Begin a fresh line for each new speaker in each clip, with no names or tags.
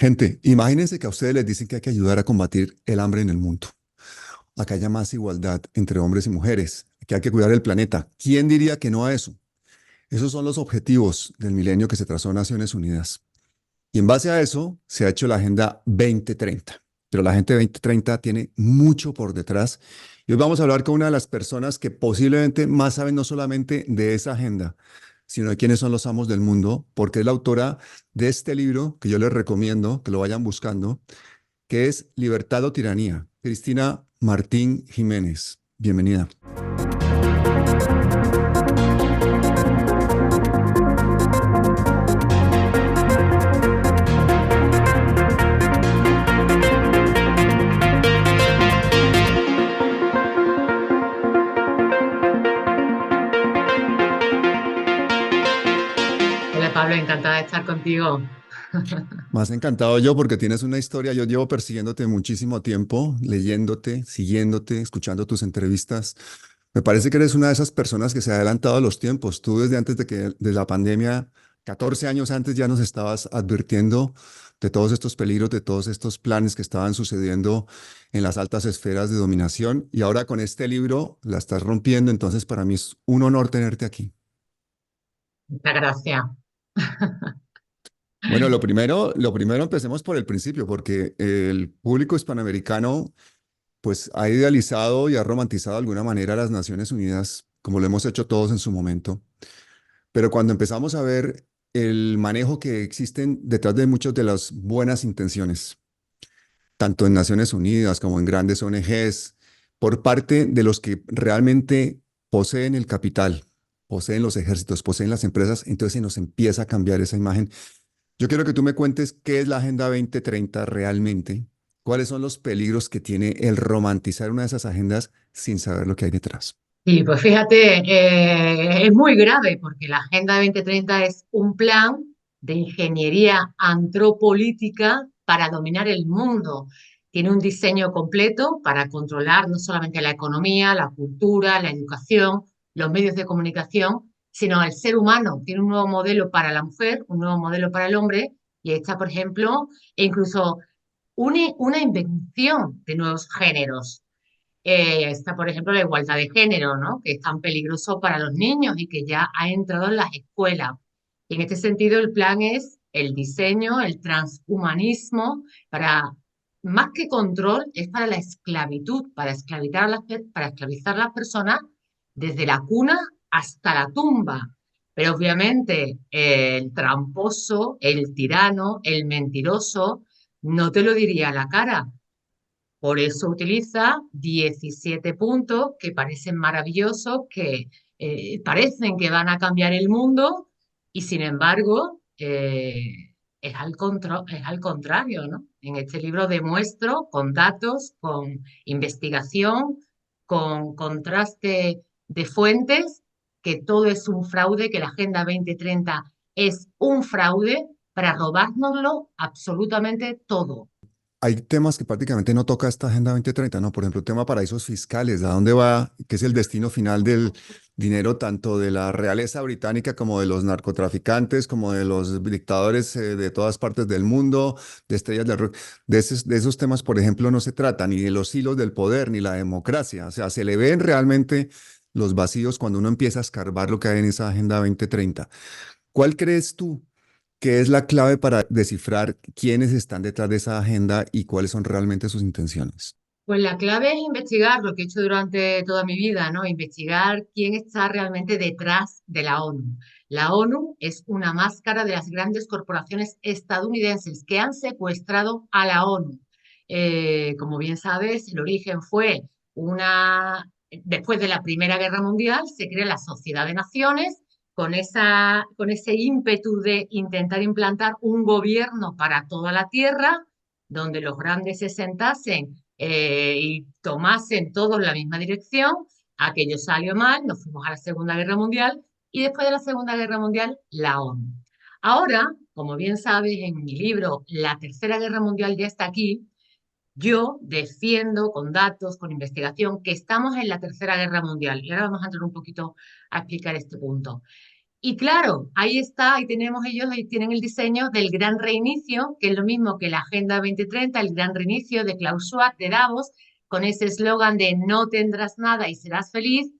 Gente, imagínense que a ustedes les dicen que hay que ayudar a combatir el hambre en el mundo, a que haya más igualdad entre hombres y mujeres, que hay que cuidar el planeta. ¿Quién diría que no a eso? Esos son los objetivos del milenio que se trazó Naciones Unidas. Y en base a eso se ha hecho la Agenda 2030. Pero la Agenda 2030 tiene mucho por detrás. Y hoy vamos a hablar con una de las personas que posiblemente más saben no solamente de esa agenda, sino de quiénes son los amos del mundo, porque es la autora de este libro que yo les recomiendo que lo vayan buscando, que es Libertad o Tiranía. Cristina Martín Jiménez. Bienvenida.
Hola Pablo, encantada de estar contigo.
Más encantado yo porque tienes una historia. Yo llevo persiguiéndote muchísimo tiempo, leyéndote, siguiéndote, escuchando tus entrevistas. Me parece que eres una de esas personas que se ha adelantado a los tiempos. Tú desde antes de la pandemia, 14 años antes ya nos estabas advirtiendo de todos estos peligros, de todos estos planes que estaban sucediendo en las altas esferas de dominación. Y ahora con este libro la estás rompiendo. Entonces para mí es un honor tenerte aquí.
Muchas gracias.
Bueno, lo primero empecemos por el principio, porque el público hispanoamericano pues ha idealizado y ha romantizado de alguna manera a las Naciones Unidas, como lo hemos hecho todos en su momento. Pero cuando empezamos a ver el manejo que existen detrás de muchas de las buenas intenciones, tanto en Naciones Unidas como en grandes ONGs, por parte de los que realmente poseen el capital, poseen los ejércitos, poseen las empresas, entonces se nos empieza a cambiar esa imagen. Yo quiero que tú me cuentes qué es la Agenda 2030 realmente, cuáles son los peligros que tiene el romantizar una de esas agendas sin saber lo que hay detrás.
Y pues fíjate, es muy grave porque la Agenda 2030 es un plan de ingeniería antropolítica para dominar el mundo. Tiene un diseño completo para controlar no solamente la economía, la cultura, la educación, los medios de comunicación, sino al ser humano. Tiene un nuevo modelo para la mujer, un nuevo modelo para el hombre, y ahí está, por ejemplo, e incluso una invención de nuevos géneros. Está, por ejemplo, la igualdad de género, ¿no? Que es tan peligroso para los niños y que ya ha entrado en las escuelas. Y en este sentido, el plan es el diseño, el transhumanismo, para, más que control, es para la esclavitud, para esclavizar a para esclavizar a las personas desde la cuna hasta la tumba. Pero obviamente el tramposo, el tirano, el mentiroso, no te lo diría a la cara. Por eso utiliza 17 puntos que parecen maravillosos, que parecen que van a cambiar el mundo y sin embargo es al contrario, ¿no? En este libro demuestro con datos, con investigación, con contraste de fuentes, que todo es un fraude, que la Agenda 2030 es un fraude para robárnoslo absolutamente todo.
Hay temas que prácticamente no toca esta Agenda 2030, ¿no? Por ejemplo, el tema paraísos fiscales, ¿a dónde va? ¿Qué es el destino final del dinero tanto de la realeza británica como de los narcotraficantes, como de los dictadores de todas partes del mundo, de estrellas del rock? De esos temas, por ejemplo, no se trata ni de los hilos del poder ni la democracia. O sea, se le ven realmente los vacíos cuando uno empieza a escarbar lo que hay en esa Agenda 2030. ¿Cuál crees tú que es la clave para descifrar quiénes están detrás de esa agenda y cuáles son realmente sus intenciones?
Pues la clave es investigar lo que he hecho durante toda mi vida, ¿no? Investigar quién está realmente detrás de la ONU. La ONU es una máscara de las grandes corporaciones estadounidenses que han secuestrado a la ONU. Como bien sabes, el origen fue después de la Primera Guerra Mundial, se crea la Sociedad de Naciones con ese ímpetu de intentar implantar un gobierno para toda la Tierra, donde los grandes se sentasen y tomasen todos la misma dirección. Aquello salió mal, nos fuimos a la Segunda Guerra Mundial y después de la Segunda Guerra Mundial, la ONU. Ahora, como bien sabes, en mi libro La Tercera Guerra Mundial ya está aquí. Yo defiendo con datos, con investigación, que estamos en la Tercera Guerra Mundial. Y ahora vamos a entrar un poquito a explicar este punto. Y claro, ahí está, ahí tenemos ellos, ahí tienen el diseño del gran reinicio, que es lo mismo que la Agenda 2030, el gran reinicio de Klaus Schwab, de Davos, con ese eslogan de no tendrás nada y serás feliz,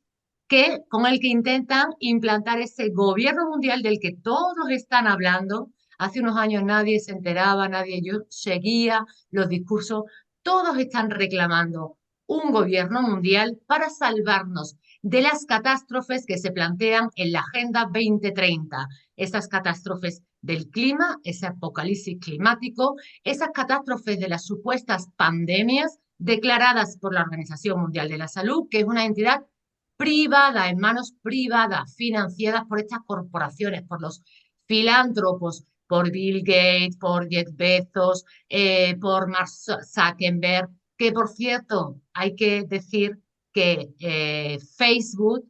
que, con el que intentan implantar ese gobierno mundial del que todos están hablando. Hace unos años nadie se enteraba, nadie yo seguía los discursos, todos están reclamando un gobierno mundial para salvarnos de las catástrofes que se plantean en la Agenda 2030, esas catástrofes del clima, ese apocalipsis climático, esas catástrofes de las supuestas pandemias declaradas por la Organización Mundial de la Salud, que es una entidad privada, en manos privadas, financiadas por estas corporaciones, por los filántropos, por Bill Gates, por Jeff Bezos, por Mark Zuckerberg, que por cierto, hay que decir que Facebook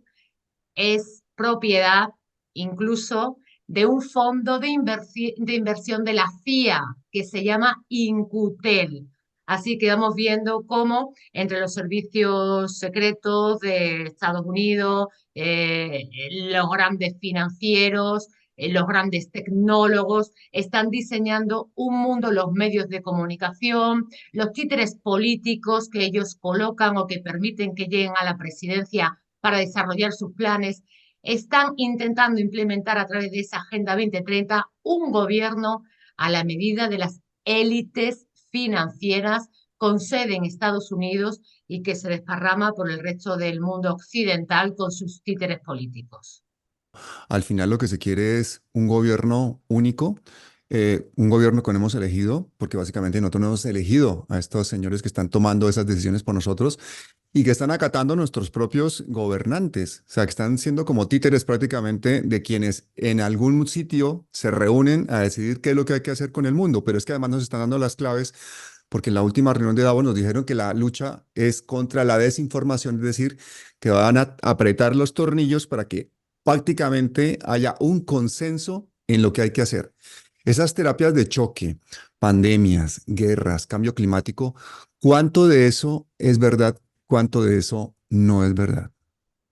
es propiedad incluso de un fondo de inversión de la CIA que se llama Incutel. Así que vamos viendo cómo entre los servicios secretos de Estados Unidos, los grandes financieros, los grandes tecnólogos están diseñando un mundo, los medios de comunicación, los títeres políticos que ellos colocan o que permiten que lleguen a la presidencia para desarrollar sus planes, están intentando implementar a través de esa Agenda 2030 un gobierno a la medida de las élites financieras con sede en Estados Unidos y que se desparrama por el resto del mundo occidental con sus títeres políticos.
Al final lo que se quiere es un gobierno único, un gobierno que no hemos elegido, porque básicamente nosotros no hemos elegido a estos señores que están tomando esas decisiones por nosotros y que están acatando a nuestros propios gobernantes, o sea, que están siendo como títeres prácticamente de quienes en algún sitio se reúnen a decidir qué es lo que hay que hacer con el mundo, pero es que además nos están dando las claves. Porque en la última reunión de Davos nos dijeron que la lucha es contra la desinformación, es decir, que van a apretar los tornillos para que prácticamente haya un consenso en lo que hay que hacer. Esas terapias de choque, pandemias, guerras, cambio climático, ¿cuánto de eso es verdad? ¿Cuánto de eso no es verdad?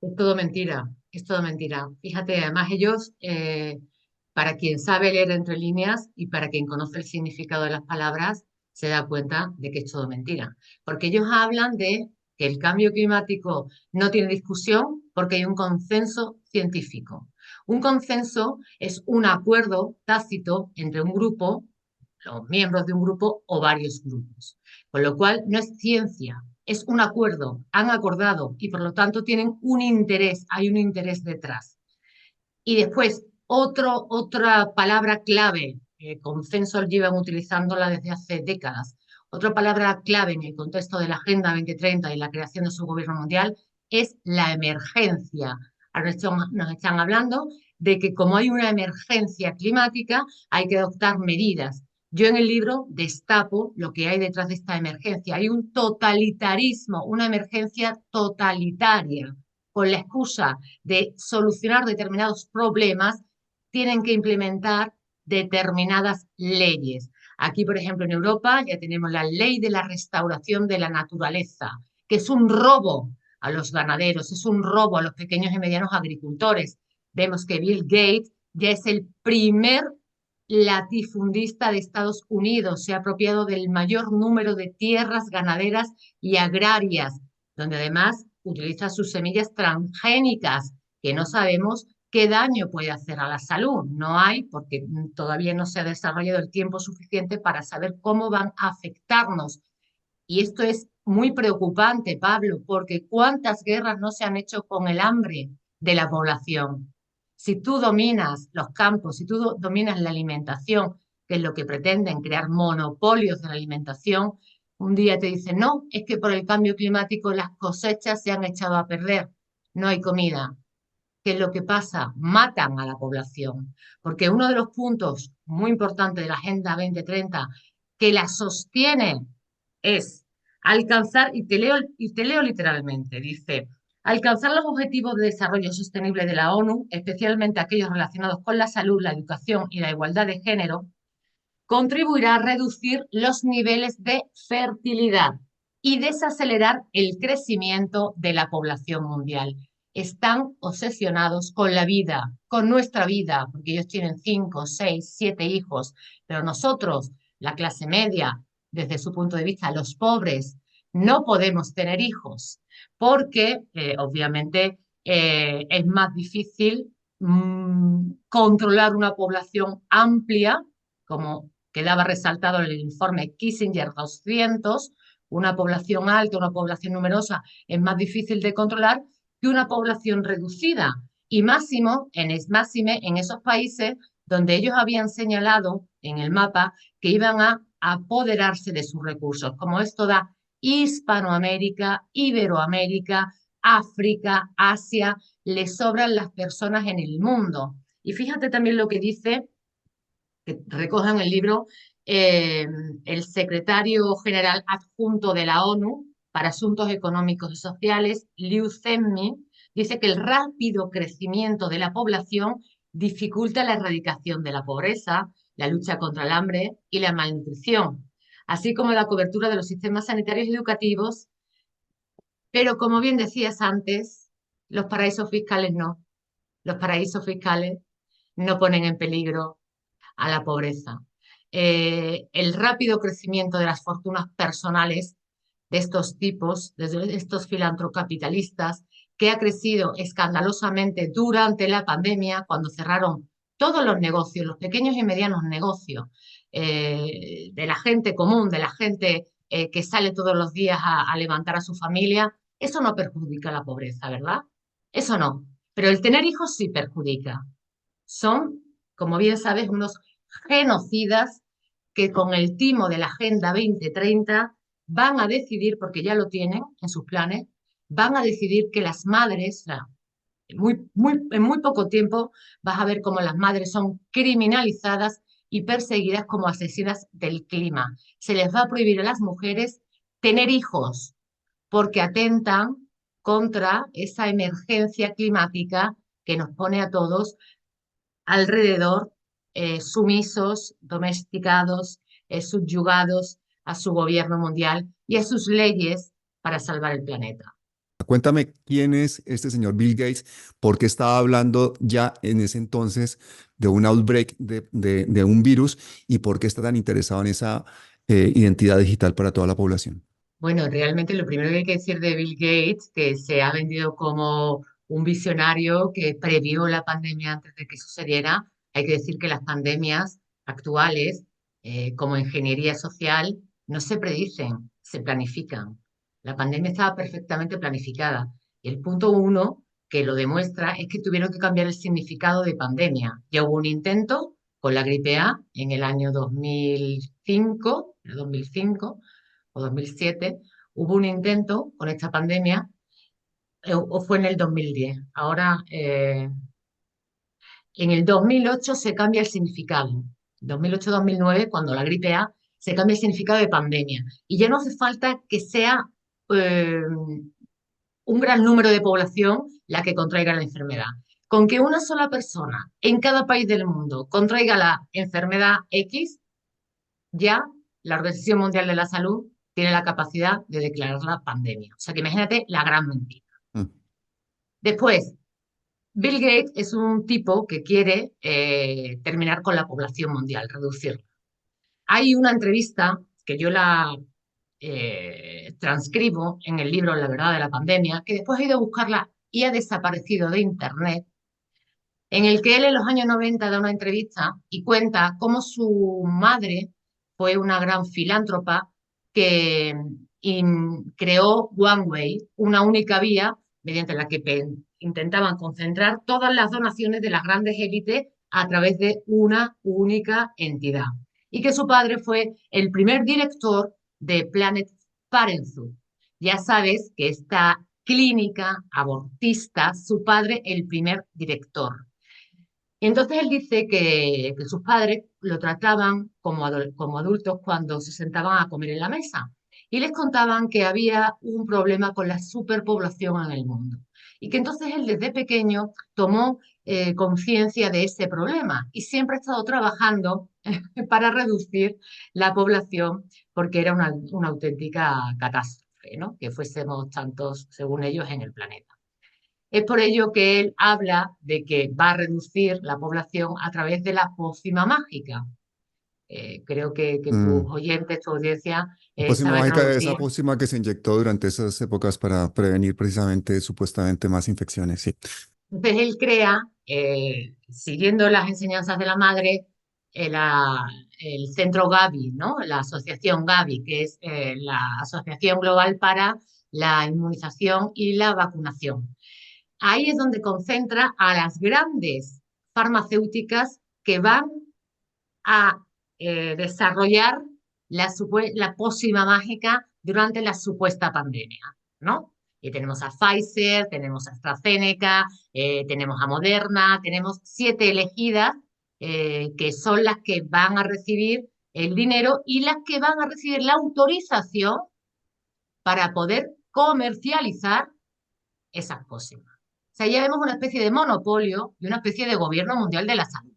Es todo mentira, es todo mentira. Fíjate, además ellos, para quien sabe leer entre líneas y para quien conoce el significado de las palabras, se da cuenta de que es todo mentira. Porque ellos hablan de que el cambio climático no tiene discusión porque hay un consenso científico. Un consenso es un acuerdo tácito entre un grupo, los miembros de un grupo o varios grupos. Con lo cual, no es ciencia, es un acuerdo, han acordado y por lo tanto tienen un interés, hay un interés detrás. Y después, otra palabra clave, consenso llevan utilizándola desde hace décadas, otra palabra clave en el contexto de la Agenda 2030 y la creación de su gobierno mundial es la emergencia. Ahora nos están hablando de que como hay una emergencia climática, hay que adoptar medidas. Yo en el libro destapo lo que hay detrás de esta emergencia. Hay un totalitarismo, una emergencia totalitaria, con la excusa de solucionar determinados problemas, tienen que implementar determinadas leyes. Aquí, por ejemplo, en Europa ya tenemos la ley de la restauración de la naturaleza, que es un robo a los ganaderos, es un robo a los pequeños y medianos agricultores. Vemos que Bill Gates ya es el primer latifundista de Estados Unidos, se ha apropiado del mayor número de tierras ganaderas y agrarias, donde además utiliza sus semillas transgénicas, que no sabemos qué daño puede hacer a la salud. No hay, porque todavía no se ha desarrollado el tiempo suficiente para saber cómo van a afectarnos. Y esto es muy preocupante, Pablo, porque ¿cuántas guerras no se han hecho con el hambre de la población? Si tú dominas los campos, si tú dominas la alimentación, que es lo que pretenden, crear monopolios de la alimentación, un día te dicen, no, es que por el cambio climático las cosechas se han echado a perder, no hay comida. ¿Qué es lo que pasa? Matan a la población. Porque uno de los puntos muy importantes de la Agenda 2030 que la sostiene es alcanzar, y te leo literalmente, dice, alcanzar los objetivos de desarrollo sostenible de la ONU, especialmente aquellos relacionados con la salud, la educación y la igualdad de género, contribuirá a reducir los niveles de fertilidad y desacelerar el crecimiento de la población mundial. están obsesionados con la vida, con nuestra vida, porque ellos tienen 5, 6, 7 hijos, pero nosotros, la clase media, desde su punto de vista, los pobres, no podemos tener hijos, porque obviamente es más difícil controlar una población amplia, como quedaba resaltado en el informe Kissinger 200, una población alta, una población numerosa, es más difícil de controlar que una población reducida. Y máxime en esos países donde ellos habían señalado en el mapa que iban a apoderarse de sus recursos, como es toda Hispanoamérica, Iberoamérica, África, Asia, les sobran las personas en el mundo. Y fíjate también lo que dice, que recoge en el libro, eh, el secretario general adjunto de la ONU para Asuntos Económicos y Sociales, Liu Zhenmin, dice que el rápido crecimiento de la población dificulta la erradicación de la pobreza, la lucha contra el hambre y la malnutrición, así como la cobertura de los sistemas sanitarios y educativos, pero como bien decías antes, los paraísos fiscales no. Los paraísos fiscales no ponen en peligro a la pobreza. El rápido crecimiento de las fortunas personales de estos tipos, de estos filantrocapitalistas, que ha crecido escandalosamente durante la pandemia, cuando cerraron todos los negocios, los pequeños y medianos negocios de la gente común, de la gente que sale todos los días a levantar a su familia, eso no perjudica la pobreza, ¿verdad? Eso no. Pero el tener hijos sí perjudica. Son, como bien sabes, unos genocidas que con el timo de la Agenda 2030 van a decidir, porque ya lo tienen en sus planes, van a decidir que las madres, en muy poco tiempo vas a ver cómo las madres son criminalizadas y perseguidas como asesinas del clima. Se les va a prohibir a las mujeres tener hijos porque atentan contra esa emergencia climática que nos pone a todos alrededor, sumisos, domesticados, subyugados a su gobierno mundial y a sus leyes para salvar el planeta.
Cuéntame quién es este señor Bill Gates, por qué estaba hablando ya en ese entonces de un outbreak de un virus y por qué está tan interesado en esa identidad digital para toda la población.
Bueno, realmente lo primero que hay que decir de Bill Gates, que se ha vendido como un visionario que previó la pandemia antes de que sucediera, hay que decir que las pandemias actuales, como ingeniería social, no se predicen, se planifican. La pandemia estaba perfectamente planificada. Y el punto uno que lo demuestra es que tuvieron que cambiar el significado de pandemia. Ya hubo un intento con la gripe A en el año 2005 o 2007, hubo un intento con esta pandemia, o fue en el 2010. Ahora, en el 2008 se cambia el significado. 2008-2009, cuando la gripe A, se cambia el significado de pandemia. Y ya no hace falta que sea eh, un gran número de población la que contraiga la enfermedad. Con que una sola persona en cada país del mundo contraiga la enfermedad X, ya la Organización Mundial de la Salud tiene la capacidad de declararla pandemia. O sea que imagínate la gran mentira.
Mm.
Después, Bill Gates es un tipo que quiere terminar con la población mundial, reducirla. Hay una entrevista que yo la transcribo en el libro La verdad de la pandemia, que después he ido a buscarla y ha desaparecido de internet, en el que él en los años 90 da una entrevista y cuenta cómo su madre fue una gran filántropa que creó One Way, una única vía mediante la que intentaban concentrar todas las donaciones de las grandes élites a través de una única entidad. Y que su padre fue el primer director de Planet Parenthood. Ya sabes que esta clínica abortista, su padre el primer director. Y entonces él dice que sus padres lo trataban como adultos cuando se sentaban a comer en la mesa. Y les contaban que había un problema con la superpoblación en el mundo. Y que entonces él desde pequeño tomó conciencia de ese problema y siempre ha estado trabajando para reducir la población porque era una auténtica catástrofe, ¿no? Que fuésemos tantos, según ellos, en el planeta. Es por ello que él habla de que va a reducir la población a través de la pócima mágica. Creo que tus
Mm.
oyentes, tu audiencia,
La pócima
sabe
mágica, esa
traducir.
pócima que se inyectó durante esas épocas para prevenir precisamente, supuestamente, más infecciones, sí.
Entonces él crea, siguiendo las enseñanzas de la madre, el centro Gavi, ¿no? La asociación Gavi, que es la Asociación Global para la Inmunización y la Vacunación. Ahí es donde concentra a las grandes farmacéuticas que van a desarrollar la pócima mágica durante la supuesta pandemia, ¿no? Y tenemos a Pfizer, tenemos a AstraZeneca, tenemos a Moderna, tenemos 7 elegidas que son las que van a recibir el dinero y las que van a recibir la autorización para poder comercializar esas pócimas. O sea, ya vemos una especie de monopolio y una especie de gobierno mundial de la salud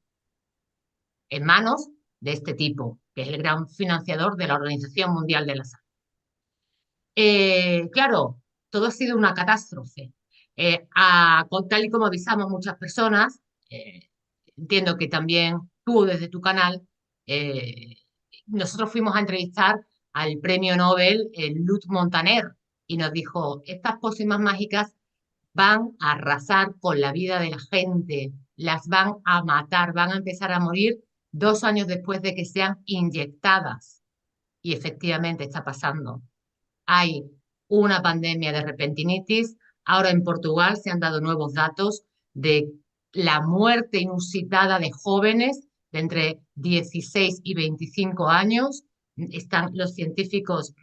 en manos de este tipo, que es el gran financiador de la Organización Mundial de la Salud. Claro, todo ha sido una catástrofe. Tal y como avisamos muchas personas, eh, entiendo que también tú desde tu canal, eh, nosotros fuimos a entrevistar al premio Nobel, Lud Montaner, y nos dijo, estas pócimas mágicas van a arrasar con la vida de la gente, las van a matar, van a empezar a morir 2 años después de que sean inyectadas. Y efectivamente está pasando. Hay una pandemia de repentinitis. Ahora en Portugal se han dado nuevos datos de la muerte inusitada de jóvenes de entre 16 y 25 años. Están los científicos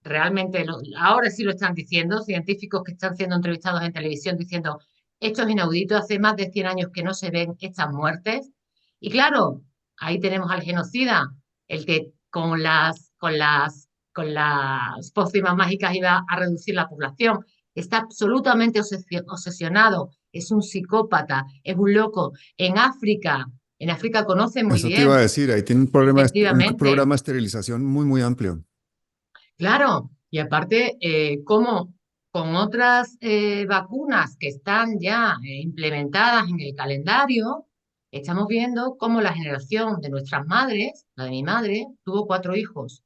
realmente, ahora sí lo están diciendo, científicos que están siendo entrevistados en televisión diciendo, esto es inaudito, hace más de 100 años que no se ven estas muertes. Y claro, ahí tenemos al genocida, el que con las pócimas mágicas iba a reducir la población. Está absolutamente obsesionado, es un psicópata, es un loco. En África conoce muy
Eso te iba a
bien,
decir, ahí tiene un problema, un
efectivamente.
programa de esterilización muy, muy amplio.
Claro, y aparte, como con otras vacunas que están ya implementadas en el calendario, estamos viendo cómo la generación de nuestras madres, la de mi madre, tuvo 4 hijos,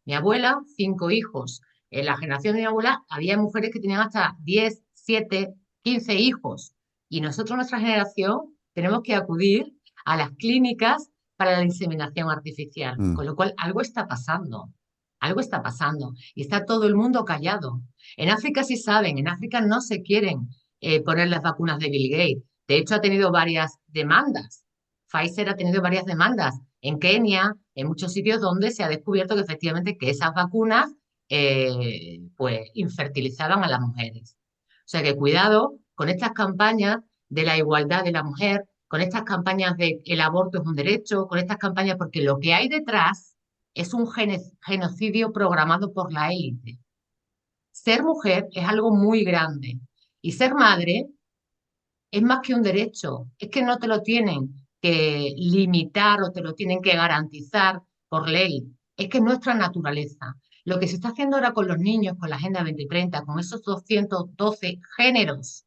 mi abuela, 5 hijos. En la generación de mi abuela había mujeres que tenían hasta 10, 7, 15 hijos. Y nosotros, nuestra generación, tenemos que acudir a las clínicas para la inseminación artificial,
Mm.
con lo cual algo está pasando. Algo está pasando y está todo el mundo callado. En África sí saben, en África no se quieren poner las vacunas de Bill Gates. De hecho, ha tenido varias demandas. Pfizer ha tenido varias demandas en Kenia, en muchos sitios donde se ha descubierto que efectivamente que esas vacunas pues infertilizaban a las mujeres. O sea que cuidado con estas campañas de la igualdad de la mujer, con estas campañas de el aborto es un derecho, con estas campañas, porque lo que hay detrás es un genocidio programado por la élite. Ser mujer es algo muy grande y ser madre es más que un derecho, es que no te lo tienen que limitar o te lo tienen que garantizar por ley, es que es nuestra naturaleza. Lo que se está haciendo ahora con los niños, con la Agenda 2030, con esos 212 géneros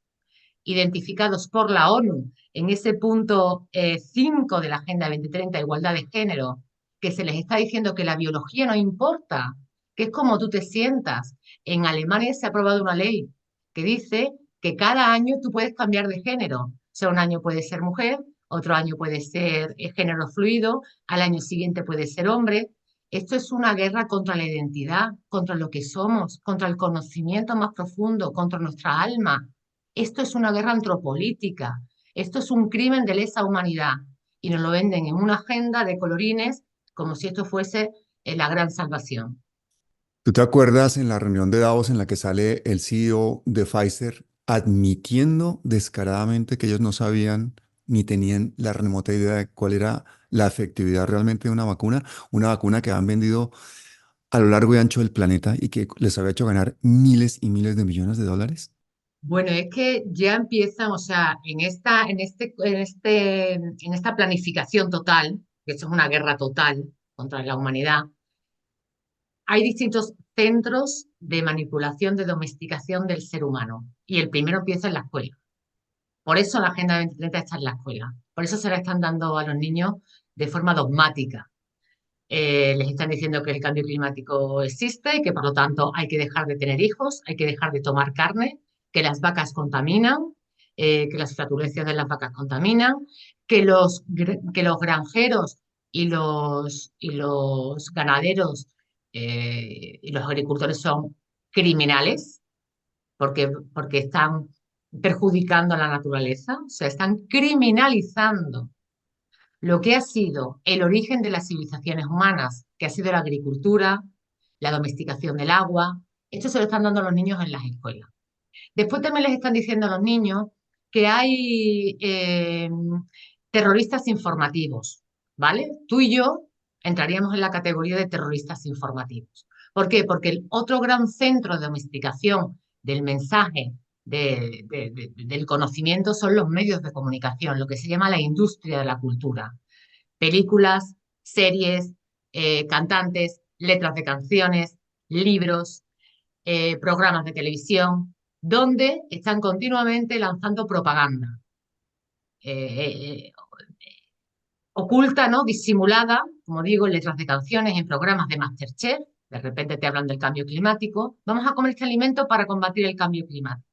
identificados por la ONU en ese punto 5 de la Agenda 2030, igualdad de género, que se les está diciendo que la biología no importa, que es como tú te sientas. En Alemania se ha aprobado una ley que dice que cada año tú puedes cambiar de género. O sea, un año puede ser mujer, otro año puede ser género fluido, al año siguiente puede ser hombre. Esto es una guerra contra la identidad, contra lo que somos, contra el conocimiento más profundo, contra nuestra alma. Esto es una guerra antropolítica, esto es un crimen de lesa humanidad y nos lo venden en una agenda de colorines como si esto fuese la gran salvación.
¿Tú te acuerdas en la reunión de Davos en la que sale el CEO de Pfizer admitiendo descaradamente que ellos no sabían ni tenían la remota idea de cuál era la efectividad realmente de una vacuna que han vendido a lo largo y ancho del planeta y que les había hecho ganar miles y miles de millones de dólares?
Bueno, es que ya empiezan, o sea, en esta planificación total, que esto es una guerra total contra la humanidad, hay distintos centros de manipulación, de domesticación del ser humano. Y el primero empieza en la escuela. Por eso la Agenda 2030 está en la escuela. Por eso se la están dando a los niños de forma dogmática. Les están diciendo que el cambio climático existe y que por lo tanto hay que dejar de tener hijos, hay que dejar de tomar carne, que las vacas contaminan, que las flatulencias de las vacas contaminan, que los granjeros y los ganaderos y los agricultores son criminales porque están perjudicando a la naturaleza, o sea, están criminalizando lo que ha sido el origen de las civilizaciones humanas, que ha sido la agricultura, la domesticación del agua. Esto se lo están dando a los niños en las escuelas. Después también les están diciendo a los niños que hay terroristas informativos, ¿vale? Tú y yo entraríamos en la categoría de terroristas informativos. ¿Por qué? Porque el otro gran centro de domesticación del mensaje, del conocimiento, son los medios de comunicación, lo que se llama la industria de la cultura. Películas, series, cantantes, letras de canciones, libros, programas de televisión, donde están continuamente lanzando propaganda eh, eh, oculta, ¿no? Disimulada, como digo, en letras de canciones, en programas de MasterChef. De repente te hablan del cambio climático. Vamos a comer este alimento para combatir el cambio climático.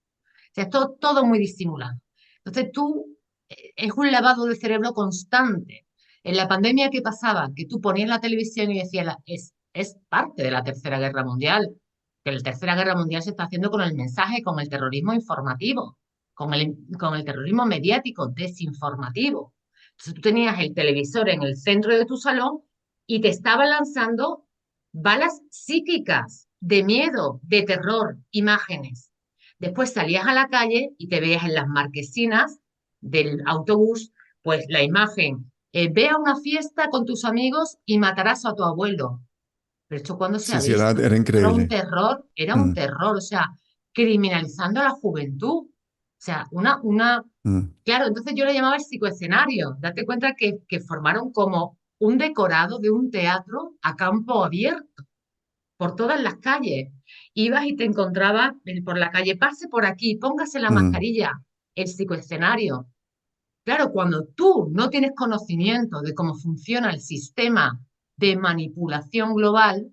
O sea, es todo muy disimulado. Entonces es un lavado de cerebro constante. En la pandemia, ¿qué pasaba? Que tú ponías la televisión y decías, es parte de la Tercera Guerra Mundial, que la Tercera Guerra Mundial se está haciendo con el mensaje, con el terrorismo informativo, con el terrorismo mediático desinformativo. Entonces tú tenías el televisor en el centro de tu salón y te estaba lanzando balas psíquicas de miedo, de terror, imágenes. Después salías a la calle y te veías en las marquesinas del autobús, pues la imagen, ve a una fiesta con tus amigos y matarás a tu abuelo. Pero esto cuando se
Sí,
ha
sí, era,
visto,
era increíble.
era un
Mm,
terror, o sea, criminalizando a la juventud. O sea,
mm,
claro, entonces yo le llamaba el psicoescenario. Date cuenta que formaron como un decorado de un teatro a campo abierto por todas las calles. Ibas y te encontrabas por la calle, pase por aquí, póngase la
mm.
mascarilla, el psicoescenario. Claro, cuando tú no tienes conocimiento de cómo funciona el sistema de manipulación global,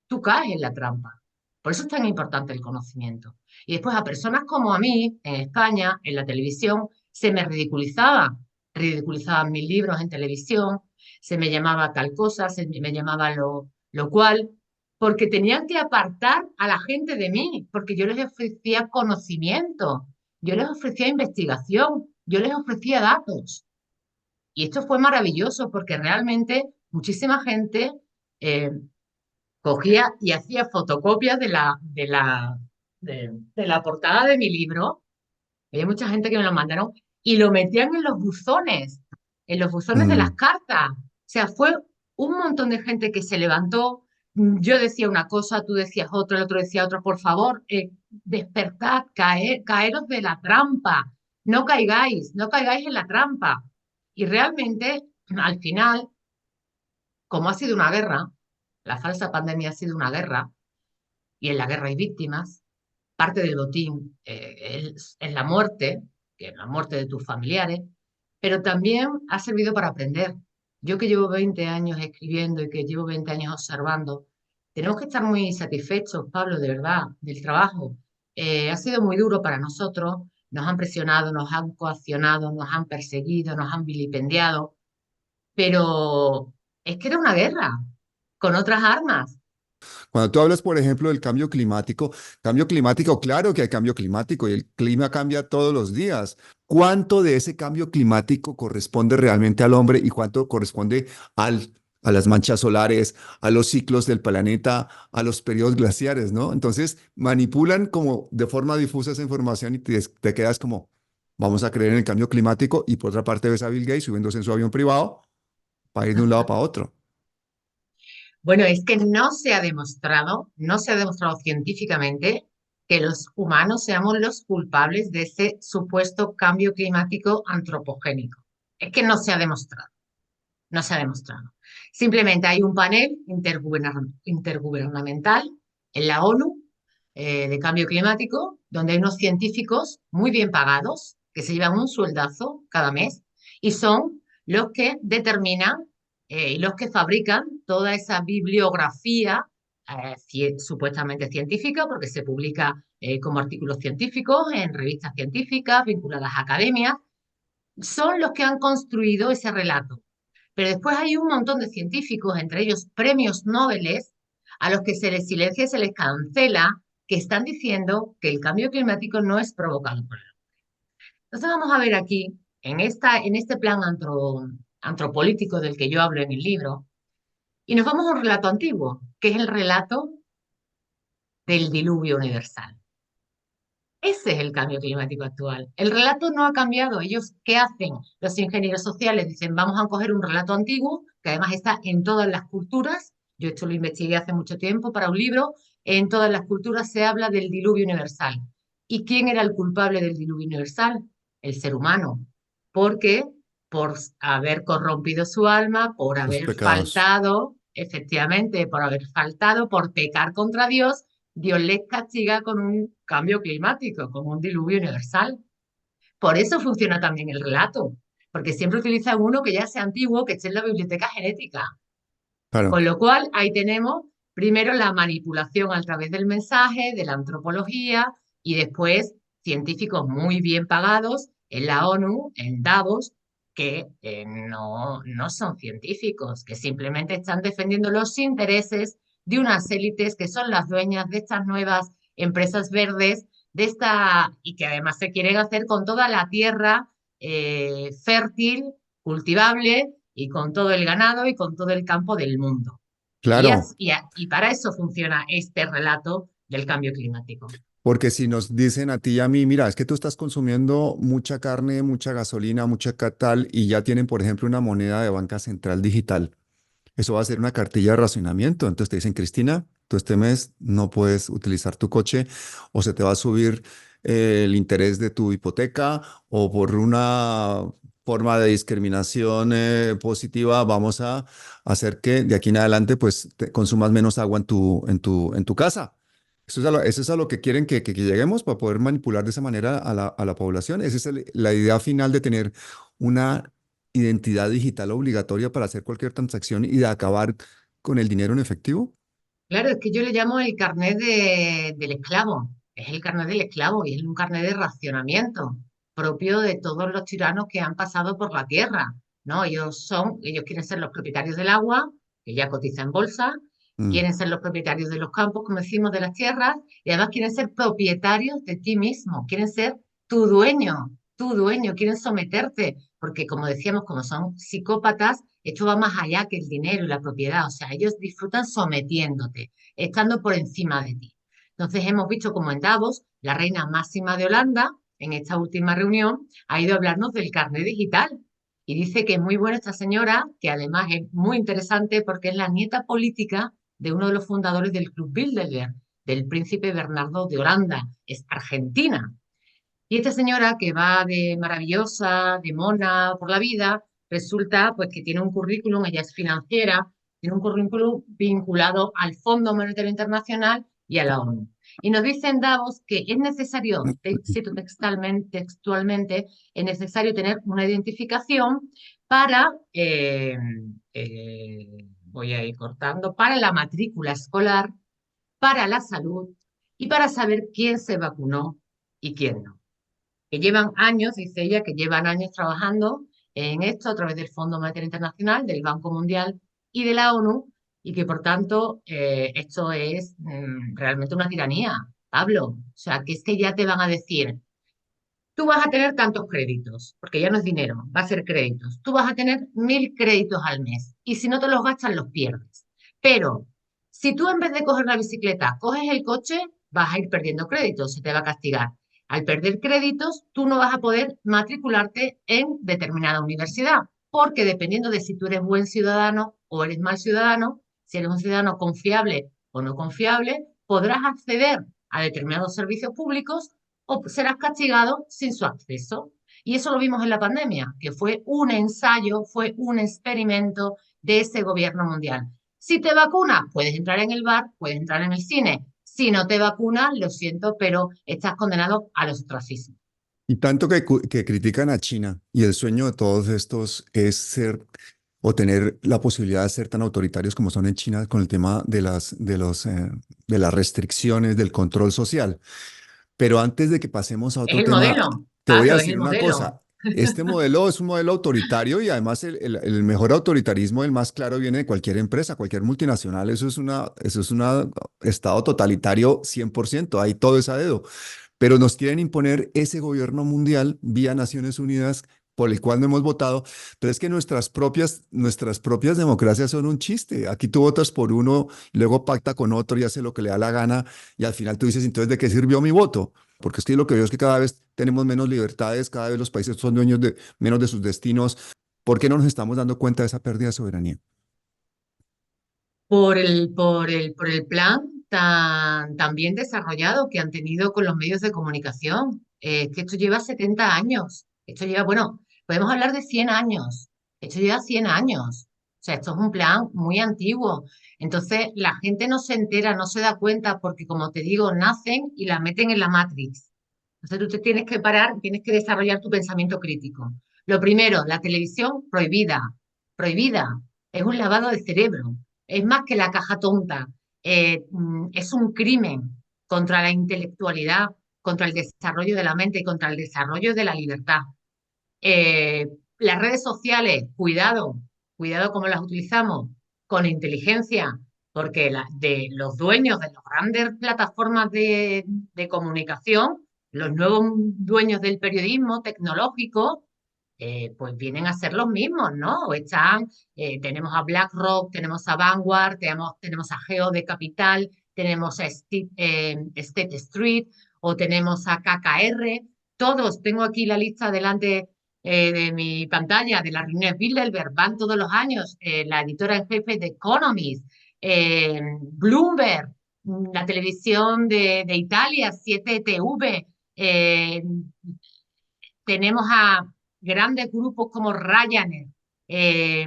tú caes en la trampa. Por eso es tan importante el conocimiento. Y después a personas como a mí, en España, en la televisión, se me ridiculizaba. Ridiculizaban mis libros en televisión, se me llamaba tal cosa, se me llamaba lo cual, porque tenían que apartar a la gente de mí, porque yo les ofrecía conocimiento, yo les ofrecía investigación, yo les ofrecía datos. Y esto fue maravilloso porque realmente muchísima gente eh, cogía y hacía fotocopias de la portada de mi libro. Había mucha gente que me lo mandaron y lo metían en los buzones de las
Mm.
cartas. O sea, fue un montón de gente que se levantó. Yo decía una cosa, tú decías otra, el otro decía otra. Por favor, despertad, caeros de la trampa. No caigáis en la trampa. Y realmente, al final, como ha sido una guerra, la falsa pandemia ha sido una guerra, y en la guerra hay víctimas. Parte del botín es la muerte, que es la muerte de tus familiares, pero también ha servido para aprender. Yo que llevo 20 años escribiendo y que llevo 20 años observando, tenemos que estar muy satisfechos, Pablo, de verdad, del trabajo. Ha sido muy duro para nosotros, nos han presionado, nos han coaccionado, nos han perseguido, nos han vilipendiado, pero es que era una guerra con otras armas.
Cuando tú hablas, por ejemplo, del cambio climático, claro que hay cambio climático y el clima cambia todos los días. ¿Cuánto de ese cambio climático corresponde realmente al hombre y cuánto corresponde a las manchas solares, a los ciclos del planeta, a los periodos glaciares, ¿no? Entonces, manipulan como de forma difusa esa información y te quedas como, vamos a creer en el cambio climático y por otra parte ves a Bill Gates subiéndose en su avión privado para ir de un lado para otro.
Bueno, es que no se ha demostrado científicamente que los humanos seamos los culpables de ese supuesto cambio climático antropogénico. Es que no se ha demostrado, no se ha demostrado. Simplemente hay un panel intergubernamental en la ONU de cambio climático, donde hay unos científicos muy bien pagados que se llevan un sueldazo cada mes y son los que determinan y los que fabrican toda esa bibliografía supuestamente científica, porque se publica como artículos científicos en revistas científicas vinculadas a academias, son los que han construido ese relato. Pero después hay un montón de científicos, entre ellos premios Nobel, a los que se les silencia y se les cancela, que están diciendo que el cambio climático no es provocado por el hombre. Entonces vamos a ver aquí, en este plan antropolítico del que yo hablo en el libro, y nos vamos a un relato antiguo, que es el relato del diluvio universal. Ese es el cambio climático actual. El relato no ha cambiado. Ellos, ¿qué hacen? Los ingenieros sociales dicen, vamos a coger un relato antiguo, que además está en todas las culturas. Yo esto lo investigué hace mucho tiempo para un libro. En todas las culturas se habla del diluvio universal. ¿Y quién era el culpable del diluvio universal? El ser humano. ¿Por qué? Por haber corrompido su alma, por
Sus
haber
pecados.
faltado, efectivamente, por haber faltado, por pecar contra Dios. Dios les castiga con un cambio climático, con un diluvio universal. Por eso funciona también el relato, porque siempre utiliza uno que ya sea antiguo, que esté en la biblioteca genética.
Claro.
Con lo cual, ahí tenemos primero la manipulación a través del mensaje, de la antropología, y después científicos muy bien pagados en la ONU, en Davos, que no son científicos, que simplemente están defendiendo los intereses de unas élites que son las dueñas de estas nuevas empresas verdes, y que además se quieren hacer con toda la tierra fértil, cultivable y con todo el ganado y con todo el campo del mundo.
Claro,
Y para eso funciona este relato del cambio climático.
porque si nos dicen a ti y a mí, mira, es que tú estás consumiendo mucha carne, mucha gasolina, mucha tal, y ya tienen, por ejemplo, una moneda de banca central digital. Eso va a ser una cartilla de racionamiento. Entonces te dicen, Cristina, tú este mes no puedes utilizar tu coche o se te va a subir el interés de tu hipoteca o por una forma de discriminación positiva vamos a hacer que de aquí en adelante pues consumas menos agua en tu casa. Eso es a lo que quieren que lleguemos para poder manipular de esa manera a la población. Esa es la idea final de tener una identidad digital obligatoria para hacer cualquier transacción y de acabar con el dinero en efectivo.
Claro, es que yo le llamo el carnet del esclavo. Es el carnet del esclavo y es un carnet de racionamiento propio de todos los tiranos que han pasado por la tierra, ¿no? Ellos quieren ser los propietarios del agua, que ya cotiza en bolsa,
Mm,
quieren ser los propietarios de los campos, como decimos, de las tierras, y además quieren ser propietarios de ti mismo, quieren ser tu dueño, quieren someterte, porque como decíamos, como son psicópatas, esto va más allá que el dinero y la propiedad, o sea, ellos disfrutan sometiéndote, estando por encima de ti. Entonces hemos visto como en Davos, la reina máxima de Holanda, en esta última reunión, ha ido a hablarnos del carnet digital. Y dice que es muy buena esta señora, que además es muy interesante porque es la nieta política de uno de los fundadores del Club Bilderberg, del príncipe Bernardo de Holanda, es argentina. Y esta señora que va de maravillosa, de mona por la vida, resulta pues que tiene un currículum, ella es financiera, tiene un currículum vinculado al Fondo Monetario Internacional y a la ONU. Y nos dicen Davos que es necesario, cito textualmente, es necesario tener una identificación para, voy a ir cortando, para la matrícula escolar, para la salud y para saber quién se vacunó y quién no, que llevan años, dice ella, que llevan años trabajando en esto a través del Fondo Monetario Internacional, del Banco Mundial y de la ONU, y que por tanto esto es realmente una tiranía, Pablo. O sea, que es que ya te van a decir, tú vas a tener tantos créditos, porque ya no es dinero, va a ser créditos. Tú vas a tener 1.000 créditos al mes y si no te los gastas, los pierdes. Pero si tú en vez de coger la bicicleta, coges el coche, vas a ir perdiendo créditos, se te va a castigar. Al perder créditos, tú no vas a poder matricularte en determinada universidad, porque dependiendo de si tú eres buen ciudadano o eres mal ciudadano, si eres un ciudadano confiable o no confiable, podrás acceder a determinados servicios públicos o serás castigado sin su acceso. Y eso lo vimos en la pandemia, que fue un ensayo, fue un experimento de ese gobierno mundial. Si te vacunas, puedes entrar en el bar, puedes entrar en el cine. Si no te vacunas, lo siento, pero estás condenado al ostracismo.
Y tanto que critican a China y el sueño de todos estos es ser o tener la posibilidad de ser tan autoritarios como son en China con el tema de las restricciones, del control social. Pero antes de que pasemos a
Es
otro
el
tema,
modelo,
te voy a
Pablo, es
decir
el
una
modelo.
cosa. Este modelo es un modelo autoritario y además el mejor autoritarismo, el más claro, viene de cualquier empresa, cualquier multinacional. Eso es un estado totalitario 100%. Ahí todo es a dedo. Pero nos quieren imponer ese gobierno mundial vía Naciones Unidas por el cual no hemos votado. Pero es que nuestras propias democracias son un chiste. Aquí tú votas por uno, luego pacta con otro y hace lo que le da la gana y al final tú dices, entonces, ¿de qué sirvió mi voto? Porque es que lo que veo es que cada vez tenemos menos libertades, cada vez los países son dueños de menos de sus destinos. ¿Por qué no nos estamos dando cuenta de esa pérdida de soberanía?
Por el plan tan bien desarrollado que han tenido con los medios de comunicación. Que esto lleva 70 años. Esto lleva, bueno, podemos hablar de 100 años. Esto lleva 100 años. O sea, esto es un plan muy antiguo. Entonces, la gente no se entera, no se da cuenta porque, como te digo, nacen y la meten en la Matrix. Entonces, tú te tienes que parar, tienes que desarrollar tu pensamiento crítico. Lo primero, la televisión prohibida. Prohibida. Es un lavado de cerebro. Es más que la caja tonta. Es un crimen contra la intelectualidad, contra el desarrollo de la mente y contra el desarrollo de la libertad. Las redes sociales, cuidado, cuidado cómo las utilizamos, con inteligencia, porque de los dueños de las grandes plataformas de comunicación, los nuevos dueños del periodismo tecnológico, pues vienen a ser los mismos, ¿no? Tenemos a BlackRock, tenemos a Vanguard, tenemos a Geo de Capital, tenemos a State Street o tenemos a KKR. Todos, tengo aquí la lista delante de mi pantalla de las reuniones Bilderberg, van todos los años, la editora en jefe de Economist, Bloomberg, la televisión de Italia, 7TV, tenemos a grandes grupos como Ryanair, eh,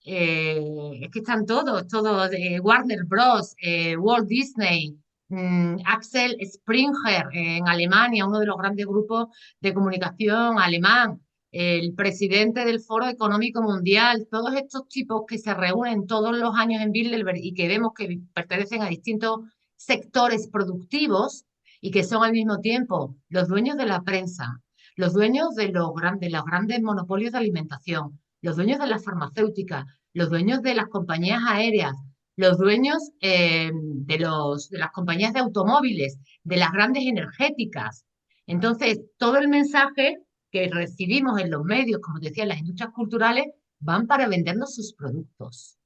es que están todos, Warner Bros., Walt Disney, Axel Springer en Alemania, uno de los grandes grupos de comunicación alemán, el presidente del Foro Económico Mundial, todos estos tipos que se reúnen todos los años en Bilderberg y que vemos que pertenecen a distintos sectores productivos y que son al mismo tiempo los dueños de la prensa, los dueños de los grandes monopolios de alimentación, los dueños de las farmacéuticas, los dueños de las compañías aéreas, los dueños de las compañías de automóviles, de las grandes energéticas. Entonces, todo el mensaje que recibimos en los medios, como te decía, en las industrias culturales, van para vendernos sus productos.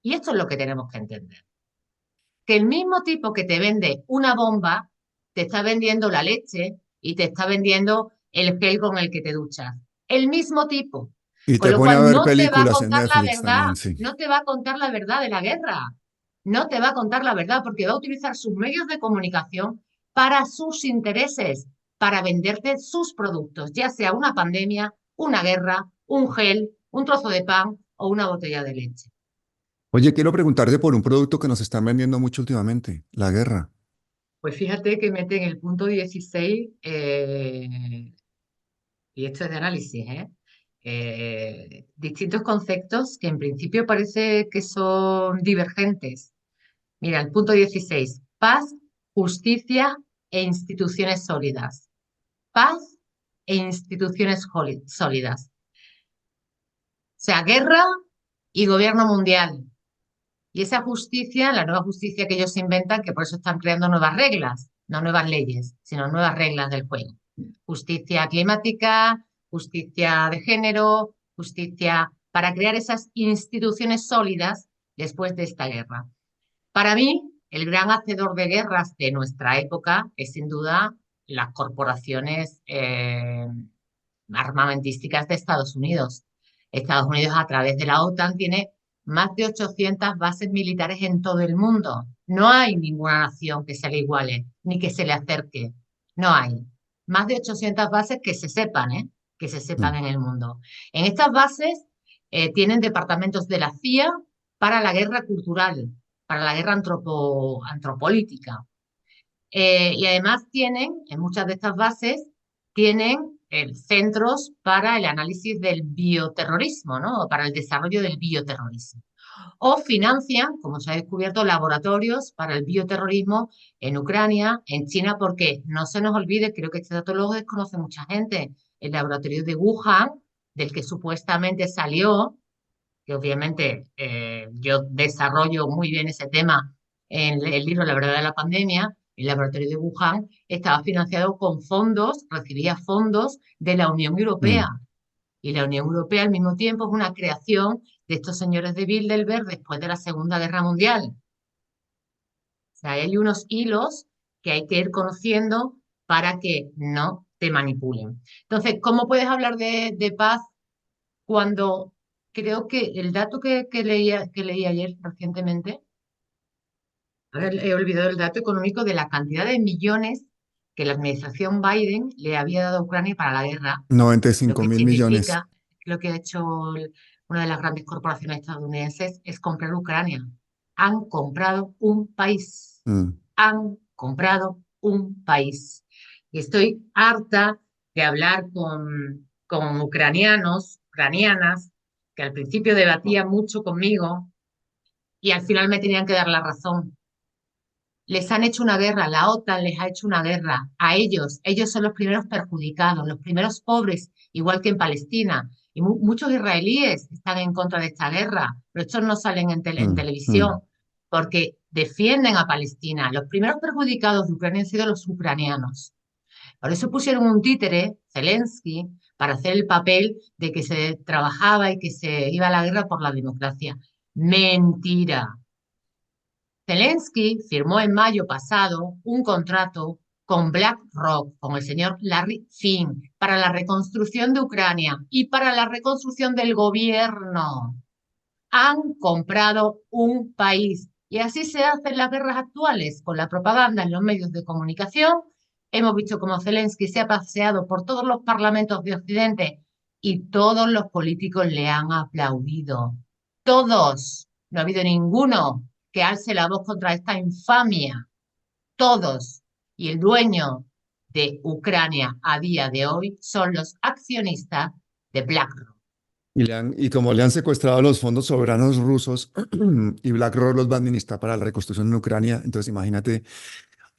Y esto es lo que tenemos que entender. Que el mismo tipo que te vende una bomba, te está vendiendo la leche y te está vendiendo el gel con el que te duchas. El mismo tipo.
Y
Con
te
lo
pone a
cual
ver
no te va a
películas en
contar la
Netflix
verdad,
también, sí.
no te va a contar la verdad de la guerra. No te va a contar la verdad porque va a utilizar sus medios de comunicación para sus intereses, para venderte sus productos, ya sea una pandemia, una guerra, un gel, un trozo de pan o una botella de leche.
Oye, quiero preguntarte por un producto que nos están vendiendo mucho últimamente, la guerra.
Pues fíjate que mete en el punto 16, y esto es de análisis, distintos conceptos que en principio parece que son divergentes. Mira, el punto 16, paz, justicia e instituciones sólidas. Paz e instituciones sólidas. O sea, guerra y gobierno mundial. Y esa justicia, la nueva justicia que ellos inventan, que por eso están creando nuevas reglas, no nuevas leyes, sino nuevas reglas del juego. Justicia climática, justicia de género, justicia para crear esas instituciones sólidas después de esta guerra. Para mí, el gran hacedor de guerras de nuestra época es sin duda las corporaciones armamentísticas de Estados Unidos. Estados Unidos, a través de la OTAN, tiene más de 800 bases militares en todo el mundo. No hay ninguna nación que se le iguale ni que se le acerque. No hay. Más de 800 bases que se sepan, ¿eh? Que se sepan
Mm.
en el mundo. En estas bases Tienen departamentos de la CIA para la guerra cultural, para la guerra antropolítica. Y además tienen, en muchas de estas bases, tienen centros para el análisis del bioterrorismo, ¿no? O para el desarrollo del bioterrorismo. O financian, como se ha descubierto, laboratorios para el bioterrorismo en Ucrania, en China, porque no se nos olvide, creo que este dato lo desconoce mucha gente, el laboratorio de Wuhan, del que supuestamente salió, que obviamente yo desarrollo muy bien ese tema en el libro La verdad de la pandemia. El laboratorio de Wuhan estaba financiado con fondos, recibía fondos de la Unión Europea.
Mm.
Y la Unión Europea al mismo tiempo es una creación de estos señores de Bilderberg después de la Segunda Guerra Mundial. O sea, hay unos hilos que hay que ir conociendo para que no te manipulen. Entonces, ¿cómo puedes hablar de paz cuando creo que el dato que leí ayer recientemente, ahora he olvidado el dato económico de la cantidad de millones que la administración Biden le había dado a Ucrania para la guerra,
noventa y
lo
cinco
que
mil millones.
significa, lo que ha hecho una de las grandes corporaciones estadounidenses es comprar Ucrania. Han comprado un país,
Mm.
han comprado un país. Y estoy harta de hablar con ucranianos, ucranianas, que al principio debatían mucho conmigo y al final me tenían que dar la razón. Les han hecho una guerra, la OTAN les ha hecho una guerra a ellos. Ellos son los primeros perjudicados, los primeros pobres, igual que en Palestina. Y muchos israelíes están en contra de esta guerra, pero estos no salen en
Mm. Mm.
televisión porque defienden a Palestina. Los primeros perjudicados de Ucrania han sido los ucranianos. Por eso pusieron un títere, Zelensky, para hacer el papel de que se trabajaba y que se iba a la guerra por la democracia. Mentira. Zelensky firmó en mayo pasado un contrato con BlackRock, con el señor Larry Fink, para la reconstrucción de Ucrania y para la reconstrucción del gobierno. Han comprado un país y así se hacen las guerras actuales con la propaganda en los medios de comunicación. Hemos visto cómo Zelensky se ha paseado por todos los parlamentos de Occidente y todos los políticos le han aplaudido. Todos. No ha habido ninguno que alce la voz contra esta infamia. Todos. Y el dueño de Ucrania a día de hoy son los accionistas de BlackRock.
Y como le han secuestrado los fondos soberanos rusos y BlackRock los va a administrar para la reconstrucción en Ucrania, entonces imagínate,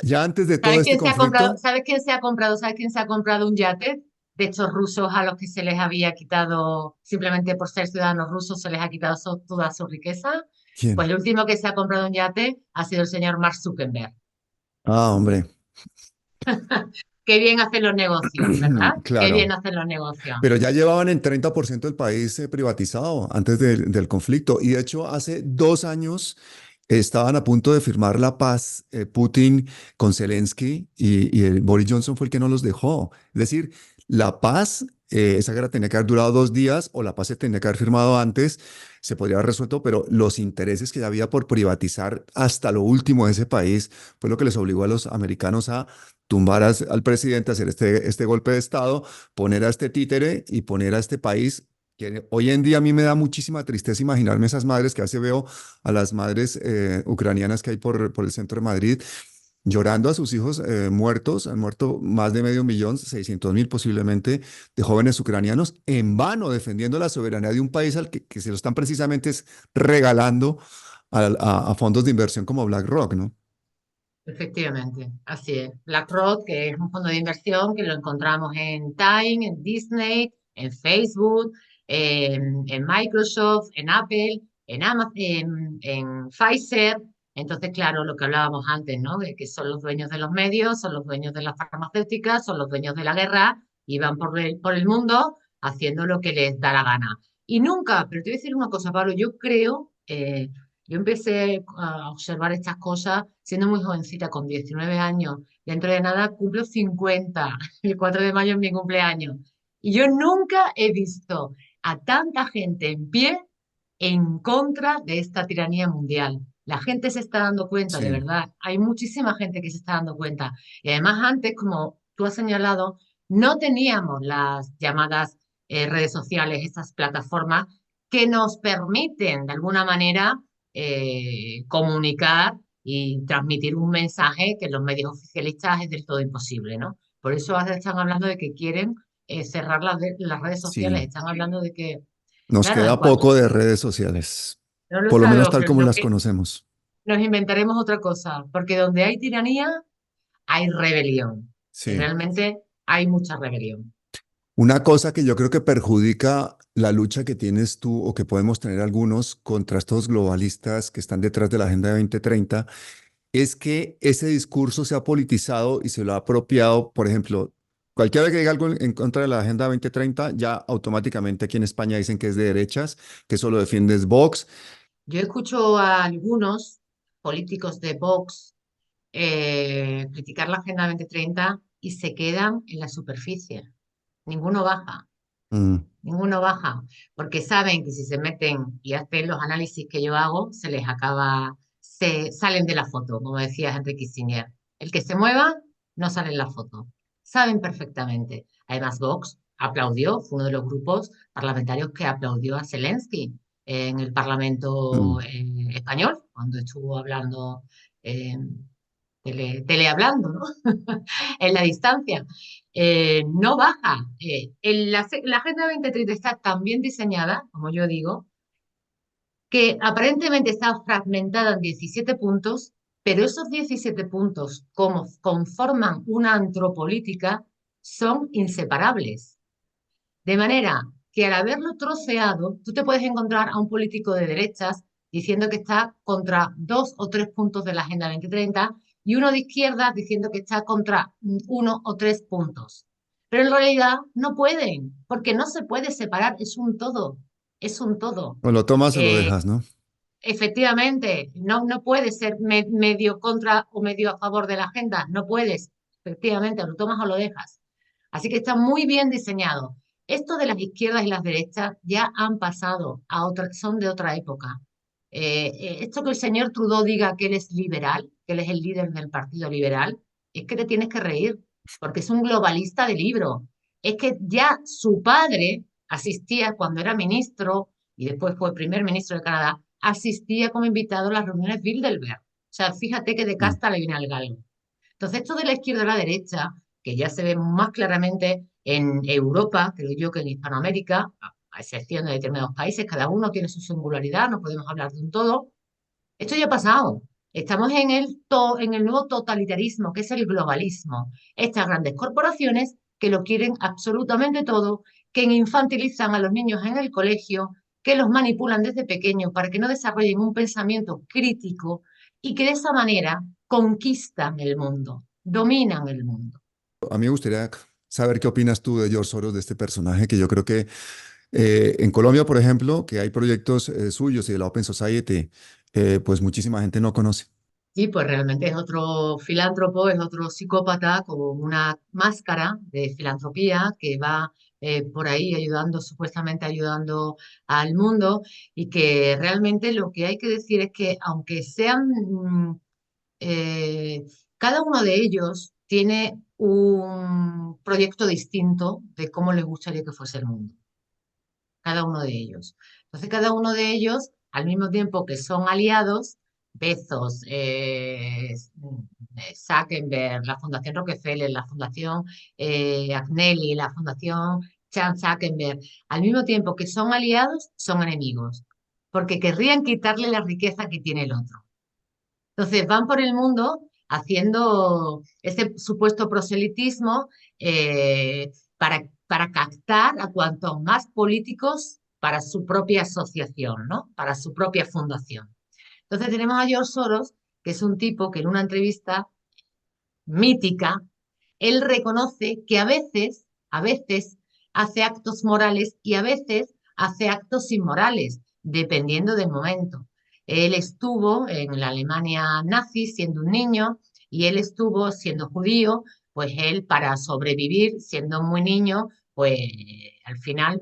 ya antes de todo
¿Sabes
este
quién se ha comprado?
conflicto,
¿Sabes quién se ha comprado? ¿Sabes quién se ha comprado un yate de estos rusos a los que se les había quitado, simplemente por ser ciudadanos rusos, se les ha quitado toda su riqueza? Pues
¿quién?
el último que se ha comprado un yate ha sido el señor Mark Zuckerberg.
Ah, hombre,
Qué bien hacen los negocios, ¿verdad? Qué bien
claro.
hacen los negocios.
Pero ya llevaban el 30% del país privatizado antes del conflicto. Y de hecho, hace 2 años estaban a punto de firmar la paz Putin con Zelensky y el Boris Johnson fue el que no los dejó. Es decir, la paz, esa guerra tenía que haber durado 2 días o la paz se tenía que haber firmado antes, se podría haber resuelto, pero los intereses que había por privatizar hasta lo último de ese país fue lo que les obligó a los americanos a tumbar al presidente, hacer este golpe de Estado, poner a este títere y poner a este país que hoy en día a mí me da muchísima tristeza imaginarme esas madres que hace veo a las madres ucranianas que hay por el centro de Madrid llorando a sus hijos muertos. Han muerto más de medio millón, 600.000 posiblemente, de jóvenes ucranianos en vano defendiendo la soberanía de un país al que se lo están precisamente regalando a fondos de inversión como BlackRock, ¿no?
Efectivamente, así es. BlackRock, que es un fondo de inversión que lo encontramos en Time, en Disney, en Facebook, en Microsoft, en Apple, en Amazon, en Pfizer. Entonces, claro, lo que hablábamos antes, ¿no? De que son los dueños de los medios, son los dueños de las farmacéuticas, son los dueños de la guerra y van por el mundo haciendo lo que les da la gana. Y nunca, pero te voy a decir una cosa, Pablo, yo creo, yo empecé a observar estas cosas siendo muy jovencita, con 19 años. Dentro de nada cumplo 50. El 4 de mayo es mi cumpleaños. Y yo nunca he visto a tanta gente en pie en contra de esta tiranía mundial. La gente se está dando cuenta, de
Sí.
verdad. Hay muchísima gente que se está dando cuenta. Y además antes, como tú has señalado, no teníamos las llamadas redes sociales, estas plataformas que nos permiten de alguna manera comunicar y transmitir un mensaje que en los medios oficialistas es del todo imposible, ¿no? Por eso ahora están hablando de que quieren cerrar las redes sociales,
Sí,
están hablando de que,
nos
claro, en
queda
cuanto
poco de redes sociales,
no lo
por lo menos
sabemos,
tal
pero
como
lo
las
que
conocemos.
nos inventaremos otra cosa, porque donde hay tiranía hay rebelión y
Sí.
realmente hay mucha rebelión.
Una cosa que yo creo que perjudica la lucha que tienes tú o que podemos tener algunos contra estos globalistas que están detrás de la Agenda 2030 es que ese discurso se ha politizado y se lo ha apropiado. Por ejemplo, cualquiera que diga algo en contra de la Agenda 2030, ya automáticamente aquí en España dicen que es de derechas, que eso lo defiende es Vox.
Yo escucho a algunos políticos de Vox criticar la Agenda 2030 y se quedan en la superficie. Ninguno baja,
Mm,
ninguno baja, porque saben que si se meten y hacen los análisis que yo hago, se les acaba, se salen de la foto, como decía Henry Kissinger. El que se mueva no sale en la foto. Saben perfectamente. Además, Vox aplaudió, fue uno de los grupos parlamentarios que aplaudió a Zelensky en el Parlamento
mm.
español, cuando estuvo hablando eh, telehablando, ¿no? En la distancia. No baja. La Agenda 2030 está tan bien diseñada, como yo digo, que aparentemente está fragmentada en 17 puntos, pero esos 17 puntos, como conforman una antropolítica, son inseparables. De manera que al haberlo troceado, tú te puedes encontrar a un político de derechas diciendo que está contra 2 o 3 puntos de la Agenda 2030 y uno de izquierdas diciendo que está contra 1 o 3 puntos. Pero en realidad no pueden, porque no se puede separar, es un todo, es un todo.
O lo tomas o lo
Eh,
dejas, ¿no?
Efectivamente, no puedes ser medio contra o medio a favor de la agenda, no puedes. Efectivamente, lo tomas o lo dejas. Así que está muy bien diseñado. Esto de las izquierdas y las derechas ya han pasado a otra, son de otra época. Esto que el señor Trudeau diga que él es liberal, que él es el líder del Partido Liberal, es que te tienes que reír, porque es un globalista de libro. Es que ya su padre asistía cuando era ministro y después fue primer ministro de Canadá, asistía como invitado a las reuniones Bilderberg. O sea, fíjate que de
Mm.
casta le viene al galgo. Entonces, esto de la izquierda a la derecha, que ya se ve más claramente en Europa, creo yo, que en Hispanoamérica, a excepción de determinados países, cada uno tiene su singularidad, no podemos hablar de un todo. Esto ya ha pasado. Estamos en el nuevo totalitarismo, que es el globalismo. Estas grandes corporaciones que lo quieren absolutamente todo, que infantilizan a los niños en el colegio, que los manipulan desde pequeños para que no desarrollen un pensamiento crítico y que de esa manera conquistan el mundo, dominan el mundo.
A mí me gustaría saber qué opinas tú de George Soros, de este personaje que yo creo que en Colombia, por ejemplo, que hay proyectos suyos y de la Open Society, pues muchísima gente no conoce.
Sí, pues realmente es otro filántropo, es otro psicópata con una máscara de filantropía que va por ahí ayudando, supuestamente ayudando al mundo y que realmente lo que hay que decir es que aunque sean, eh, cada uno de ellos tiene un proyecto distinto de cómo les gustaría que fuese el mundo, cada uno de ellos. Entonces, cada uno de ellos, al mismo tiempo que son aliados, Bezos, Zuckerberg, la Fundación Rockefeller, la Fundación Agnelli, la Fundación Chan Zuckerberg, al mismo tiempo que son aliados, son enemigos, porque querrían quitarle la riqueza que tiene el otro. Entonces van por el mundo haciendo ese supuesto proselitismo para captar a cuantos más políticos para su propia asociación, ¿no? Para su propia fundación. Entonces tenemos a George Soros, que es un tipo que en una entrevista mítica, él reconoce que a veces hace actos morales y a veces hace actos inmorales, dependiendo del momento. Él estuvo en la Alemania nazi siendo un niño y él estuvo siendo judío, pues él para sobrevivir siendo muy niño, pues al final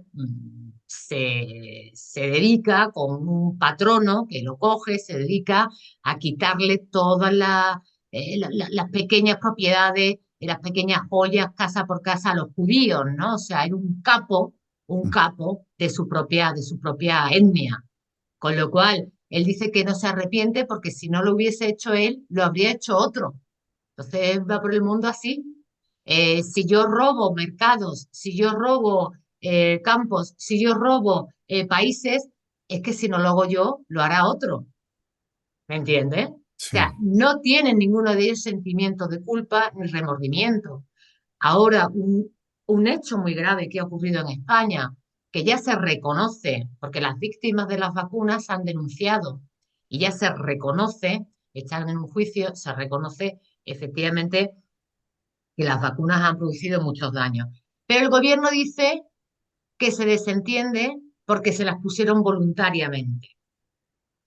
se dedica con un patrono que lo coge, se dedica a quitarle todas las pequeñas propiedades, las pequeñas joyas casa por casa a los judíos, ¿no? O sea, era un capo un
Mm.
capo de su propia etnia. Con lo cual, él dice que no se arrepiente porque si no lo hubiese hecho él, lo habría hecho otro. Entonces va por el mundo así. Si yo robo mercados, si yo robo campos, si yo robo países, es que si no lo hago yo, lo hará otro. ¿Me entiendes? O sea,
Sí.
no tienen ninguno de ellos sentimientos de culpa ni remordimiento. Ahora, un hecho muy grave que ha ocurrido en España, que ya se reconoce, porque las víctimas de las vacunas han denunciado y ya se reconoce, están en un juicio, se reconoce efectivamente que las vacunas han producido muchos daños. Pero el gobierno dice que se desentiende porque se las pusieron voluntariamente.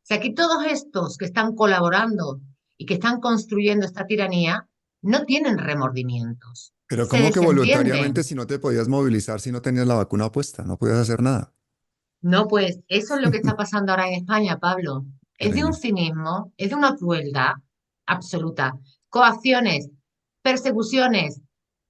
O sea, que todos estos que están colaborando y que están construyendo esta tiranía no tienen remordimientos,
Pero
se
¿cómo que voluntariamente
desentienden.
si no te podías movilizar, si no tenías la vacuna puesta? No podías hacer nada.
No, pues eso es lo que está pasando ahora en España, Pablo. Es de un
Tremendo.
cinismo, es de una crueldad absoluta. Coacciones, persecuciones,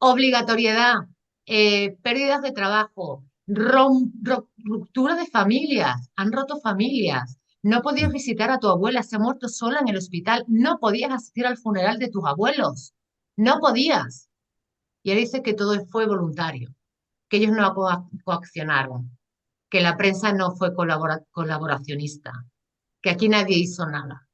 obligatoriedad, pérdidas de trabajo, ruptura de familias, han roto familias. No podías
Mm.
visitar a tu abuela, se ha muerto sola en el hospital. No podías asistir al funeral de tus abuelos. No podías. Y él dice que todo fue voluntario, que ellos no coaccionaron, que la prensa no fue colaboracionista, que aquí nadie hizo nada.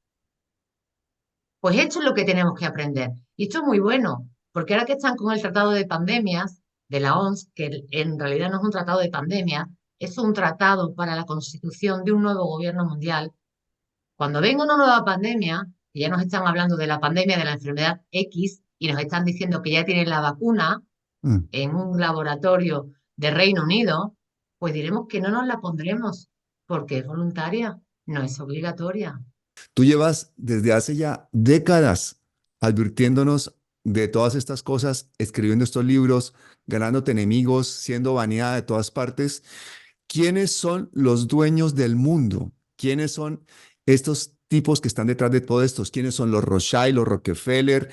Pues esto es lo que tenemos que aprender. Y esto es muy bueno, porque ahora que están con el tratado de pandemias de la OMS, que en realidad no es un tratado de pandemias, es un tratado para la constitución de un nuevo gobierno mundial. Cuando venga una nueva pandemia, y ya nos están hablando de la pandemia de la enfermedad X, y nos están diciendo que ya tienen la vacuna
Mm.
en un laboratorio de Reino Unido, pues diremos que no nos la pondremos porque es voluntaria, no es obligatoria.
Tú llevas desde hace ya décadas advirtiéndonos de todas estas cosas, escribiendo estos libros, ganándote enemigos, siendo baneada de todas partes. ¿Quiénes son los dueños del mundo? ¿Quiénes son estos tipos que están detrás de todo esto? ¿Quiénes son los Rothschild, los Rockefeller?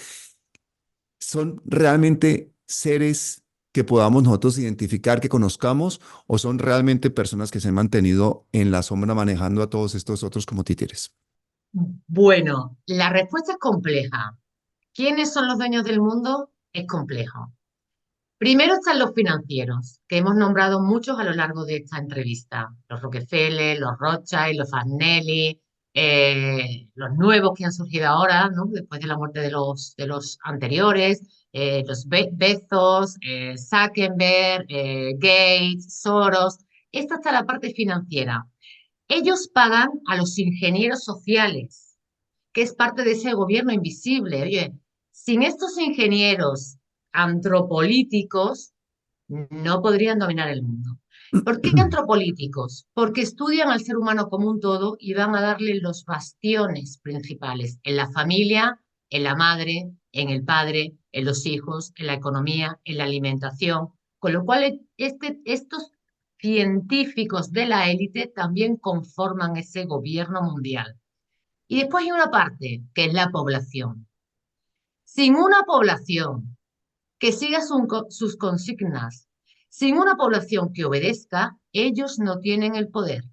¿Son realmente seres que podamos nosotros identificar, que conozcamos, o son realmente personas que se han mantenido en la sombra manejando a todos estos otros como títeres?
Bueno, la respuesta es compleja. ¿Quiénes son los dueños del mundo? Es complejo. Primero están los financieros, que hemos nombrado muchos a lo largo de esta entrevista. Los Rockefeller, los Rothschild, los Agnelli, los nuevos que han surgido ahora, ¿no? Después de la muerte de los anteriores, los Bezos, Zuckerberg, Gates, Soros. Esta está la parte financiera. Ellos pagan a los ingenieros sociales, que es parte de ese gobierno invisible. Oye, sin estos ingenieros antropolíticos, no podrían dominar el mundo. ¿Por qué antropolíticos? Porque estudian al ser humano como un todo y van a darle los bastiones principales en la familia, en la madre, en el padre, en los hijos, en la economía, en la alimentación. Con lo cual, estos científicos de la élite también conforman ese gobierno mundial. Y después hay una parte, que es la población. Sin una población que siga sus consignas, sin una población que obedezca, ellos no tienen el poder.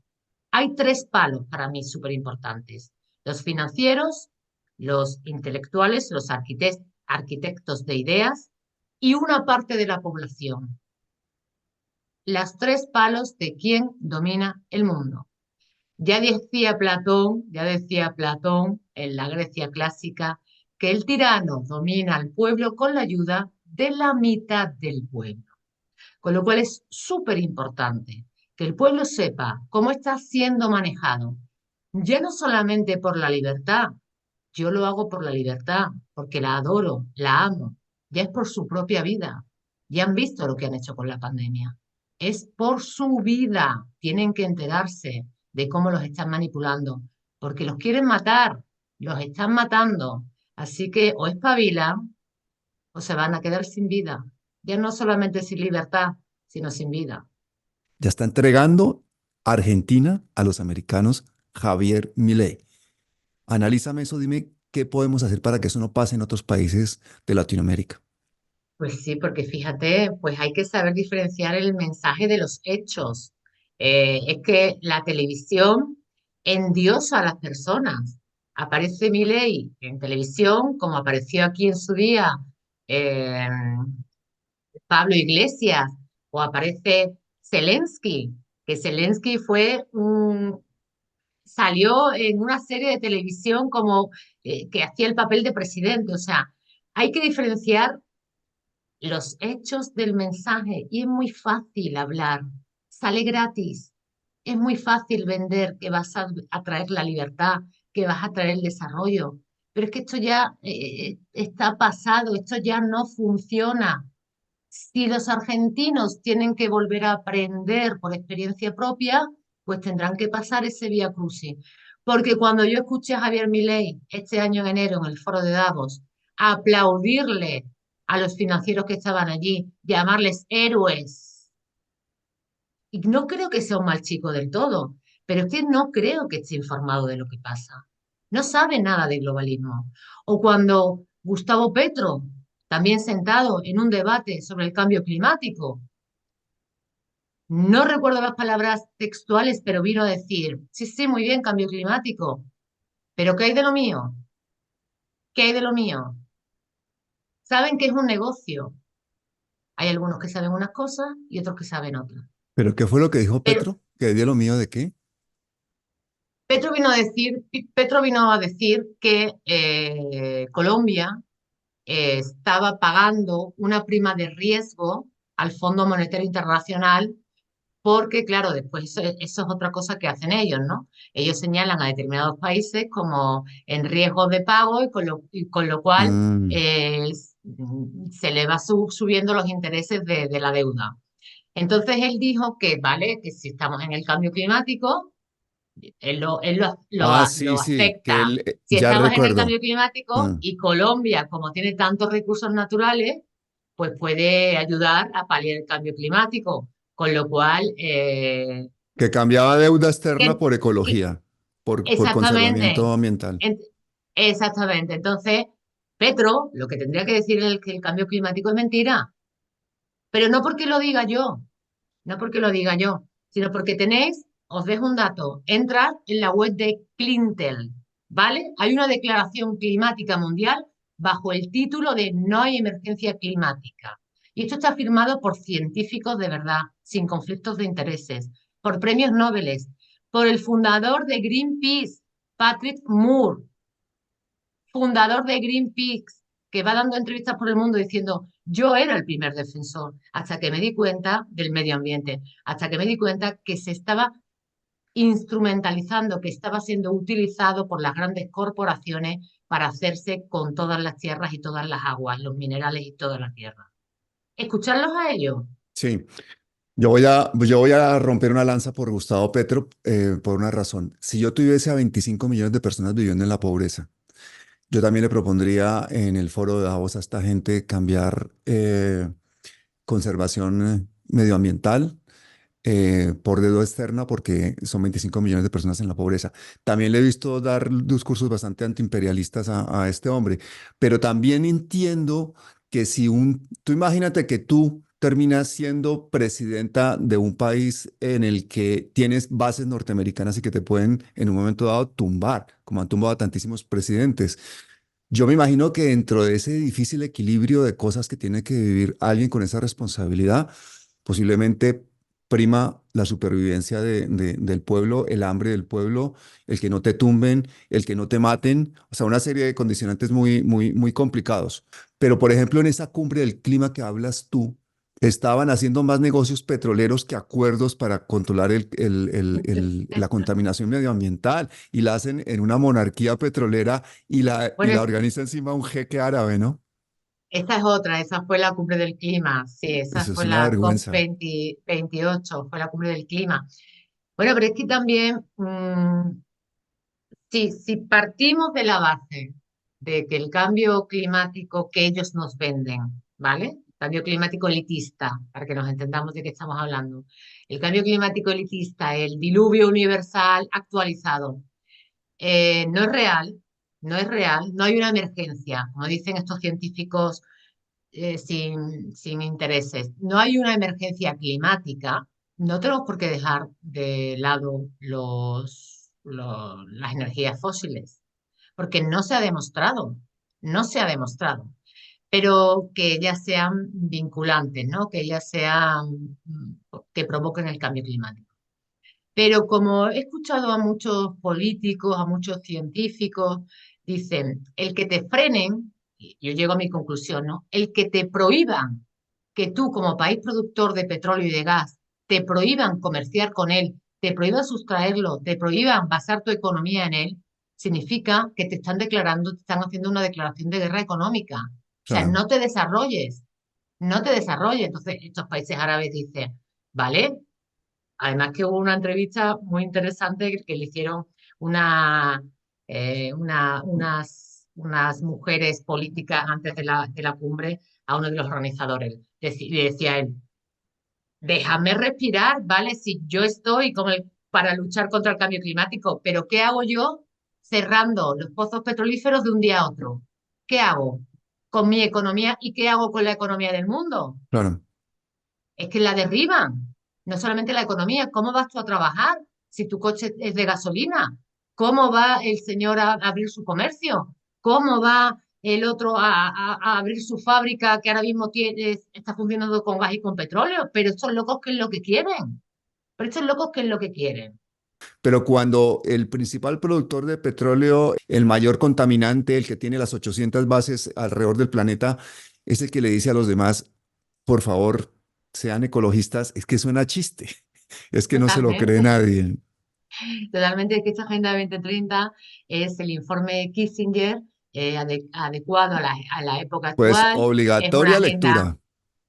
Hay tres palos para mí súper importantes. Los financieros, los intelectuales, los arquitectos de ideas y una parte de la población. Las tres palos de quién domina el mundo. Ya decía Platón en la Grecia clásica, que el tirano domina al pueblo con la ayuda de la mitad del pueblo. Con lo cual es súper importante que el pueblo sepa cómo está siendo manejado, ya no solamente por la libertad, yo lo hago por la libertad, porque la adoro, la amo, ya es por su propia vida. Ya han visto lo que han hecho con la pandemia. Es por su vida. Tienen que enterarse de cómo los están manipulando, porque los quieren matar, los están matando. Así que o espabilan o se van a quedar sin vida. Ya no solamente sin libertad, sino sin vida.
Ya está entregando Argentina a los americanos Javier Milei. Analízame eso, dime qué podemos hacer para que eso no pase en otros países de Latinoamérica.
Pues sí, porque fíjate, pues hay que saber diferenciar el mensaje de los hechos. Es que la televisión endiosa a las personas. Aparece Milei en televisión, como apareció aquí en su día eh, Pablo Iglesias, o aparece Zelensky, que Zelensky salió en una serie de televisión como que hacía el papel de presidente. O sea, hay que diferenciar los hechos del mensaje y es muy fácil hablar, sale gratis, es muy fácil vender que vas a traer la libertad, que vas a traer el desarrollo, pero es que esto ya está pasado, esto ya no funciona. Si los argentinos tienen que volver a aprender por experiencia propia, pues tendrán que pasar ese vía crucis. Porque cuando yo escuché a Javier Milei este año en enero en el foro de Davos aplaudirle a los financieros que estaban allí, llamarles héroes, y no creo que sea un mal chico del todo, pero es que no creo que esté informado de lo que pasa. No sabe nada de globalismo. O cuando Gustavo Petro, también sentado en un debate sobre el cambio climático, no recuerdo las palabras textuales, pero vino a decir, sí, sí, muy bien, cambio climático, pero ¿qué hay de lo mío? ¿Qué hay de lo mío? Saben que es un negocio. Hay algunos que saben unas cosas y otros que saben otras.
¿Pero qué fue lo que dijo
Pero
Petro? ¿Que dio lo mío de qué?
Petro vino a decir que Colombia estaba pagando una prima de riesgo al Fondo Monetario Internacional porque, claro, después eso es otra cosa que hacen ellos, ¿no? Ellos señalan a determinados países como en riesgo de pago y con lo cual
Mm,
se le va subiendo los intereses de la deuda. Entonces él dijo que, vale, que si estamos en el cambio climático,
sí,
lo
sí, que
acepta.
él,
Si
ya
estamos en el
recuerdo.
cambio climático
Mm,
y Colombia, como tiene tantos recursos naturales, pues puede ayudar a paliar el cambio climático. Con lo cual,
que cambiaba deuda externa
que-
por
que-
ecología, por
exactamente,
conservamiento ambiental.
en- exactamente. Entonces, Petro, lo que tendría que decir es que el cambio climático es mentira, pero no porque lo diga yo, no porque lo diga yo, sino porque tenéis, os dejo un dato, entrad en la web de Clintel, ¿vale? Hay una declaración climática mundial bajo el título de No hay emergencia climática. Y esto está firmado por científicos de verdad, sin conflictos de intereses, por premios Nobel, por el fundador de Greenpeace, Patrick Moore, fundador de Greenpeace, que va dando entrevistas por el mundo diciendo, yo era el primer defensor, hasta que me di cuenta del medio ambiente, hasta que me di cuenta que se estaba instrumentalizando, que estaba siendo utilizado por las grandes corporaciones para hacerse con todas las tierras y todas las aguas, los minerales y toda la tierra. Escucharlos a ellos.
Sí, yo voy a romper una lanza por Gustavo Petro por una razón. Si yo tuviese a 25 millones de personas viviendo en la pobreza, yo también le propondría en el foro de Davos a esta gente cambiar conservación medioambiental por deuda externa porque son 25 millones de personas en la pobreza. También le he visto dar discursos bastante antiimperialistas a este hombre, pero también entiendo que si tú imagínate que tú terminas siendo presidenta de un país en el que tienes bases norteamericanas y que te pueden en un momento dado tumbar, como han tumbado a tantísimos presidentes. Yo me imagino que dentro de ese difícil equilibrio de cosas que tiene que vivir alguien con esa responsabilidad, posiblemente prima la supervivencia del pueblo, el hambre del pueblo, el que no te tumben, el que no te maten, o sea, una serie de condicionantes muy, muy, muy complicados. Pero, por ejemplo, en esa cumbre del clima que hablas tú, estaban haciendo más negocios petroleros que acuerdos para controlar la contaminación medioambiental y la hacen en una monarquía petrolera y
Bueno,
la organiza encima un jeque árabe, ¿no?
esa es otra, esa fue la cumbre del clima, sí, esa
Eso es
fue
una
la
vergüenza.
COP28, fue la cumbre del clima. Bueno, pero es que también, si partimos de la base de que el cambio climático que ellos nos venden, ¿vale? Cambio climático elitista, para que nos entendamos de qué estamos hablando. El cambio climático elitista, el diluvio universal actualizado, no es real, no es real, no hay una emergencia, como dicen estos científicos sin intereses. No hay una emergencia climática, no tenemos por qué dejar de lado las energías fósiles, porque no se ha demostrado, no se ha demostrado, pero que ellas sean vinculantes, ¿no? Que ellas sean, que provoquen el cambio climático. Pero como he escuchado a muchos políticos, a muchos científicos, dicen, el que te frenen, y yo llego a mi conclusión, ¿no? El que te prohíban que tú como país productor de petróleo y de gas, te prohíban comerciar con él, te prohíban sustraerlo, te prohíban basar tu economía en él, significa que te están declarando, te están haciendo una declaración de guerra económica. O sea,
Claro,
no te desarrolles, no te desarrolles. Entonces, estos países árabes dicen, ¿vale? Además que hubo una entrevista muy interesante que le hicieron una, unas mujeres políticas antes de la cumbre a uno de los organizadores. Le decía él, déjame respirar, ¿vale? Si yo estoy para luchar contra el cambio climático, pero ¿qué hago yo cerrando los pozos petrolíferos de un día a otro? ¿Qué hago con mi economía y qué hago con la economía del mundo?
claro.
Es que la derriban. No solamente la economía, ¿cómo vas tú a trabajar si tu coche es de gasolina? ¿Cómo va el señor a abrir su comercio? ¿Cómo va el otro a abrir su fábrica que ahora mismo está funcionando con gas y con petróleo? Pero estos locos, ¿qué es lo que quieren? Pero estos locos, ¿qué es lo que quieren?
Pero cuando el principal productor de petróleo, el mayor contaminante, el que tiene las 800 bases alrededor del planeta, es el que le dice a los demás, por favor, sean ecologistas, es que suena a chiste, es que no se lo cree
Totalmente.
nadie.
Totalmente, que esta Agenda 2030 es el informe de Kissinger, adecuado a la época
Pues
actual. Es una
obligatoria
agenda
lectura,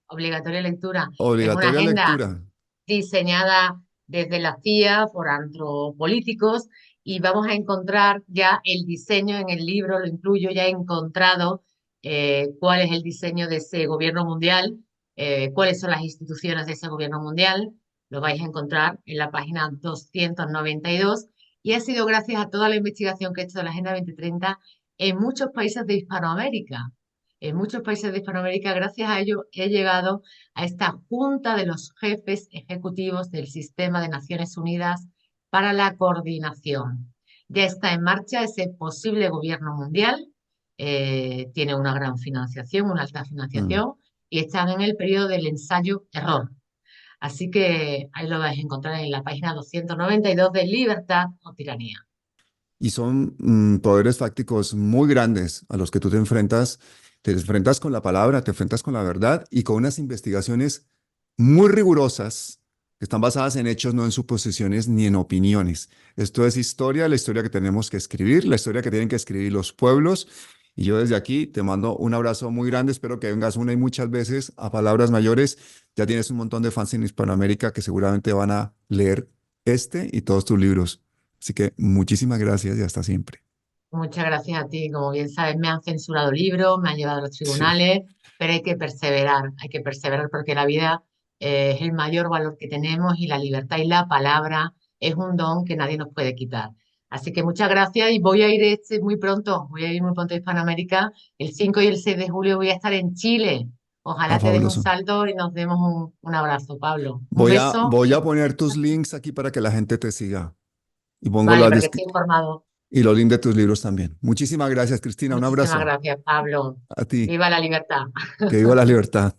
obligatoria lectura. Es una
obligatoria
agenda
lectura.
diseñada desde la CIA por antropolíticos y vamos a encontrar ya el diseño en el libro, lo incluyo, ya he encontrado cuál es el diseño de ese gobierno mundial, cuáles son las instituciones de ese gobierno mundial. Lo vais a encontrar en la página 292 y ha sido gracias a toda la investigación que he hecho de la Agenda 2030 en muchos países de Hispanoamérica. En muchos países de Hispanoamérica, gracias a ello, he llegado a esta Junta de los Jefes Ejecutivos del Sistema de Naciones Unidas para la Coordinación. Ya está en marcha ese posible gobierno mundial, tiene una gran financiación, una alta
Mm.
financiación, y están en el periodo del ensayo-error. Así que ahí lo vais a encontrar en la página 292 de Libertad o Tiranía.
Y son poderes fácticos muy grandes a los que tú te enfrentas con la palabra, te enfrentas con la verdad y con unas investigaciones muy rigurosas que están basadas en hechos, no en suposiciones ni en opiniones. Esto es historia, la historia que tenemos que escribir, la historia que tienen que escribir los pueblos. Y yo desde aquí te mando un abrazo muy grande, espero que vengas una y muchas veces a Palabras Mayores. Ya tienes un montón de fans en Hispanoamérica que seguramente van a leer este y todos tus libros. Así que muchísimas gracias y hasta siempre.
Muchas gracias a ti. Como bien sabes, me han censurado libros, me han llevado a los
Sí,
tribunales, pero hay que perseverar porque la vida es el mayor valor que tenemos y la libertad y la palabra es un don que nadie nos puede quitar. Así que muchas gracias y voy a ir muy pronto, voy a ir muy pronto a Hispanoamérica. El 5 y el 6 de julio voy a estar en Chile.
ah,
Ojalá te des un
fabuloso.
salto y nos demos un abrazo, Pablo. Un beso.
Voy a poner tus links aquí para que la gente te siga. Y pongo
Vale, para que esté informado.
y los links de tus libros también. Muchísimas gracias, Cristina. Un
Muchísimas
abrazo
gracias, Pablo.
a ti.
Viva la libertad.
Que viva la libertad.